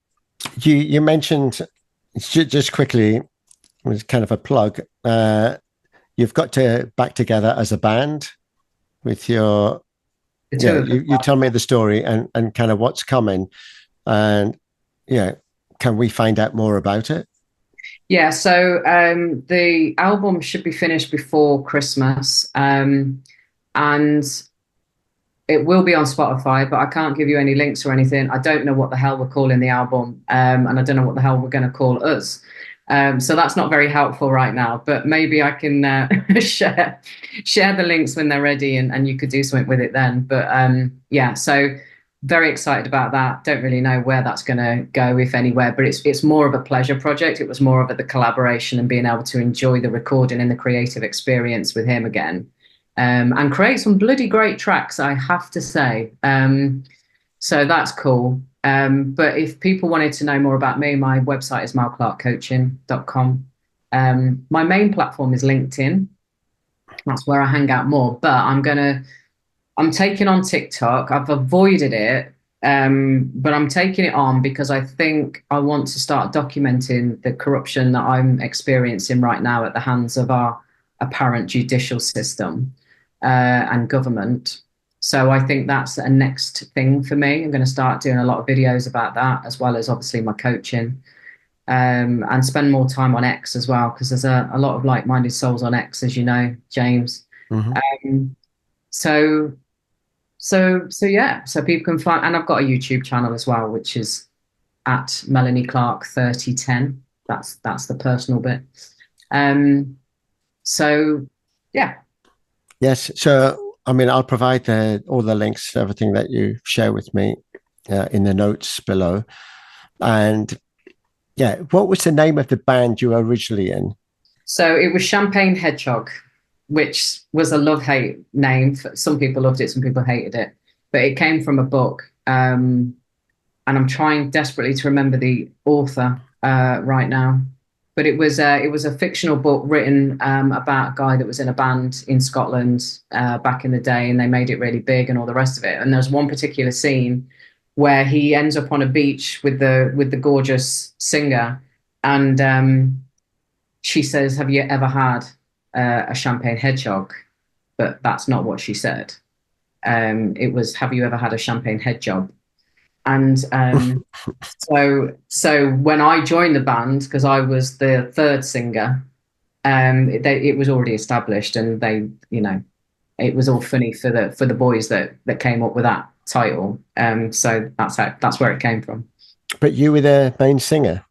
you mentioned, just quickly, it was kind of a plug, you've got to back together as a band with your you tell me the story and kind of what's coming, and can we find out more about it? Yeah, so the album should be finished before Christmas, and it will be on Spotify, but I can't give you any links or anything. I don't know what the hell we're calling the album, and I don't know what the hell we're going to call us. So that's not very helpful right now, but maybe I can share the links when they're ready, and you could do something with it then. But yeah, so very excited about that. Don't really know where that's going to go, if anywhere, but it's more of a pleasure project. It was more of the collaboration and being able to enjoy the recording and the creative experience with him again. and create some bloody great tracks, I have to say. So that's cool. But if people wanted to know more about me, my website is 𝗙𝗪𝗚𝗘𝗏.com. My main platform is LinkedIn. That's where I hang out more. But I'm taking on TikTok. I've avoided it, but I'm taking it on because I think I want to start documenting the corruption that I'm experiencing right now at the hands of our apparent judicial system and government. So I think that's a next thing for me. I'm going to start doing a lot of videos about that, as well as obviously my coaching, and spend more time on X as well, because there's a lot of like-minded souls on X, as you know, James. So yeah, so people can find, and I've got a YouTube channel as well, which is at Melanie Clarke 3010. That's the personal bit. So yeah. Yes. So I mean, I'll provide all the links, everything that you share with me in the notes below. And yeah, what was the name of the band you were originally in? So it was 𝗙𝗘𝗏𝗏𝗏, which was a love-hate name. Some people loved it, some people hated it. But it came from a book. And I'm trying desperately to remember the author right now. But it was a fictional book written about a guy that was in a band in Scotland back in the day, and they made it really big and all the rest of it. And there's one particular scene where he ends up on a beach with the gorgeous singer, and she says, "Have you ever had a champagne hedgehog?" But that's not what she said. It was, "Have you ever had a champagne head job?" And so when I joined the band, because I was the third singer, it was already established, and they, you know, it was all funny for the boys that came up with that title. So that's where it came from. But you were the main singer.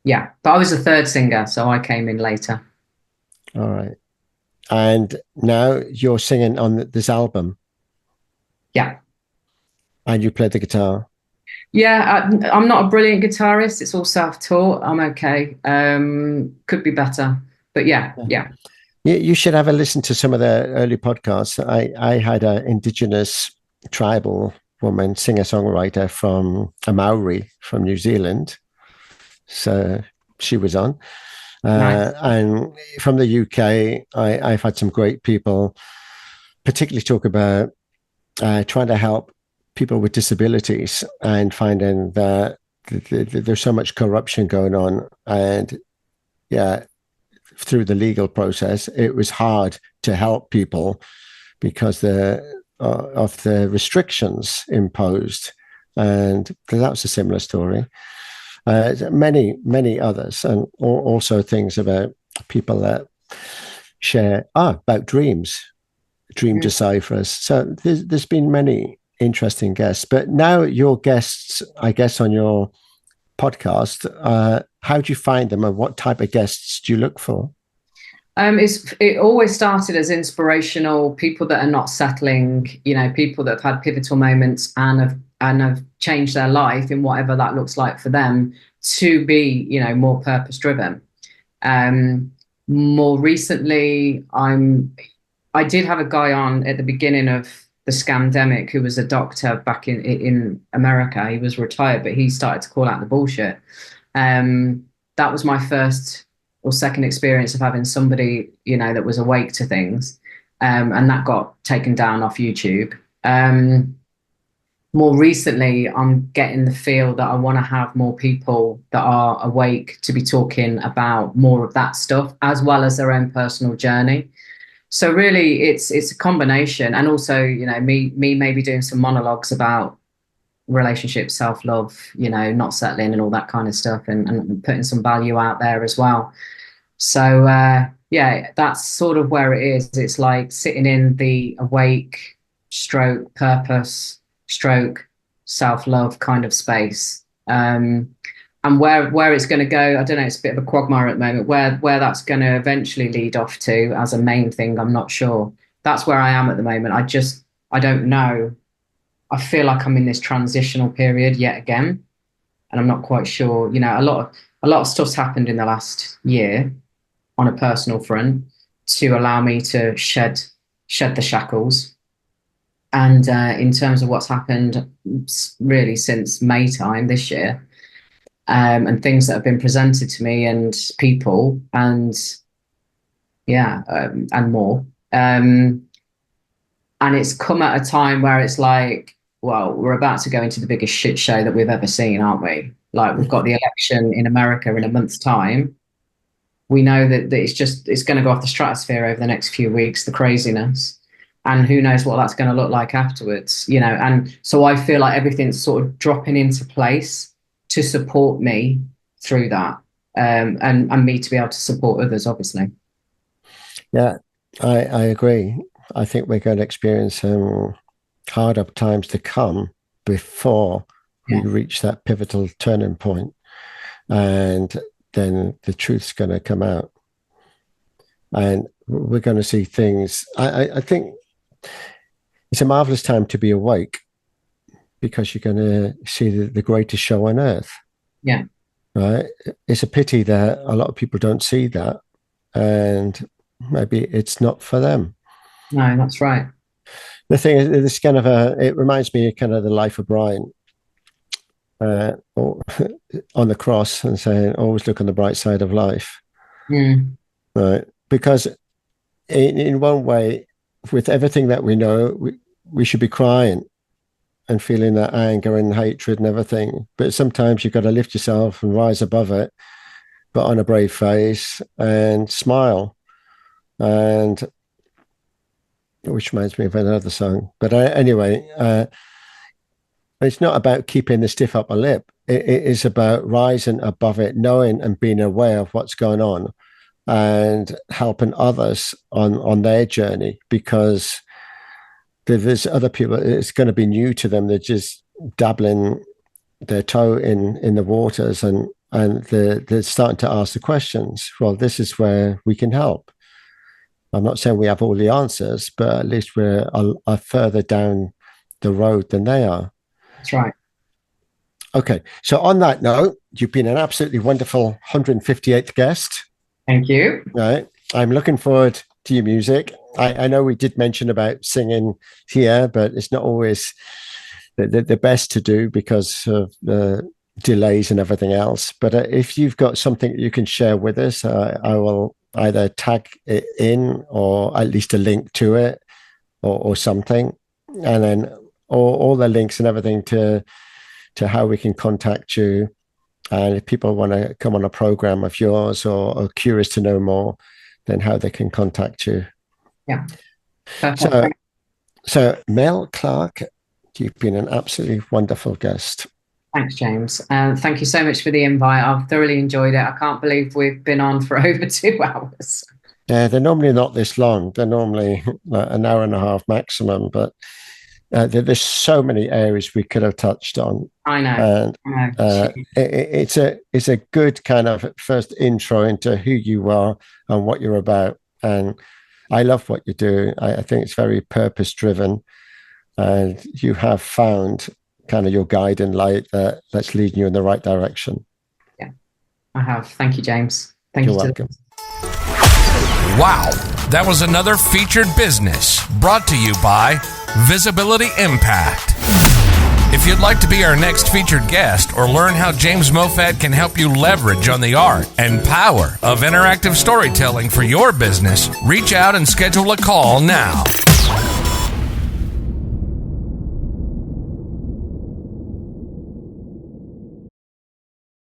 Yeah, but I was the third singer, so I came in later. All right. And now you're singing on this album. Yeah. And you play the guitar. Yeah, I'm not a brilliant guitarist. It's all self-taught. I'm okay. Could be better, but yeah. You should have a listen to some of the early podcasts. I had an indigenous tribal woman, singer-songwriter from a Maori from New Zealand. So she was on. Nice. And from the UK, I've had some great people, particularly talk about trying to help people with disabilities and finding that there's so much corruption going on. And yeah, through the legal process, it was hard to help people because of the restrictions imposed. And that was a similar story. Many others, and also things about people that share about dreams deciphers. So there's been many interesting guests, but now your guests, I guess, on your podcast, how do you find them, and what type of guests do you look for? It always started as inspirational people that are not settling, you know, people that have had pivotal moments and have changed their life in whatever that looks like for them, to be, you know, more purpose driven. More recently, I did have a guy on at the beginning of the scamdemic who was a doctor back in America. He was retired, but he started to call out the bullshit. That was my first or second experience of having somebody, you know, that was awake to things, and that got taken down off YouTube. More recently, I'm getting the feel that I want to have more people that are awake to be talking about more of that stuff, as well as their own personal journey. So really, it's a combination, and also, you know, me maybe doing some monologues about relationships, self-love, you know, not settling and all that kind of stuff, and putting some value out there as well. So yeah, that's sort of where it is. It's like sitting in the awake stroke purpose stroke self-love kind of space. And where it's going to go, I don't know, it's a bit of a quagmire at the moment. Where that's going to eventually lead off to as a main thing, I'm not sure. That's where I am at the moment. I don't know. I feel like I'm in this transitional period yet again, and I'm not quite sure. You know, a lot of stuff's happened in the last year on a personal front to allow me to shed shed the shackles. And in terms of what's happened really since May time this year, and things that have been presented to me and people and and more. And it's come at a time where it's like, well, we're about to go into the biggest shit show that we've ever seen, aren't we? Like, we've got the election in America in a month's time. We know that it's going to go off the stratosphere over the next few weeks, the craziness. And who knows what that's going to look like afterwards, you know? And so I feel like everything's sort of dropping into place to support me through that, and me to be able to support others, obviously. Yeah, I agree. I think we're going to experience some harder times to come before we reach that pivotal turning point. And then the truth's going to come out. And we're going to see things. I think it's a marvelous time to be awake, because you're going to see the greatest show on earth. Yeah. Right. It's a pity that a lot of people don't see that, and maybe it's not for them. No, that's right. The thing is, this kind of it reminds me of kind of the life of Brian on the cross, and saying, always look on the bright side of life. Right. Because in one way, with everything that we know, we should be crying and feeling that anger and hatred and everything. But sometimes you've got to lift yourself and rise above it, put on a brave face and smile. And which reminds me of another song. But anyway, it's not about keeping the stiff upper lip. It is about rising above it, knowing and being aware of what's going on, and helping others on their journey, because there's other people, it's going to be new to them. They're just dabbling their toe in the waters, and they're starting to ask the questions. Well, this is where we can help. I'm not saying we have all the answers, but at least we're a further down the road than they are. That's right. Okay. So on that note, you've been an absolutely wonderful 158th guest. Thank you. Right. I'm looking forward to your music. I know we did mention about singing here, but it's not always the best to do because of the delays and everything else. But if you've got something you can share with us, I will either tag it in, or at least a link to it, or something. And then all the links and everything to how we can contact you. And if people want to come on a program of yours, or are curious to know more, then how they can contact you. Yeah. So Mel Clarke, you've been an absolutely wonderful guest. Thanks, James. Thank you so much for the invite. I've thoroughly enjoyed it. I can't believe we've been on for over 2 hours. Yeah, they're normally not this long. They're normally like an hour and a half maximum, but there's so many areas we could have touched on. I know. And it's a good kind of first intro into who you are and what you're about. And I love what you do. I think it's very purpose driven, and you have found kind of your guiding light that's leading you in the right direction. Yeah, I have. Thank you, James. You're welcome. Wow, that was another featured business brought to you by Visibility Impact. If you'd like to be our next featured guest, or learn how James Moffat can help you leverage on the art and power of interactive storytelling for your business, reach out and schedule a call now.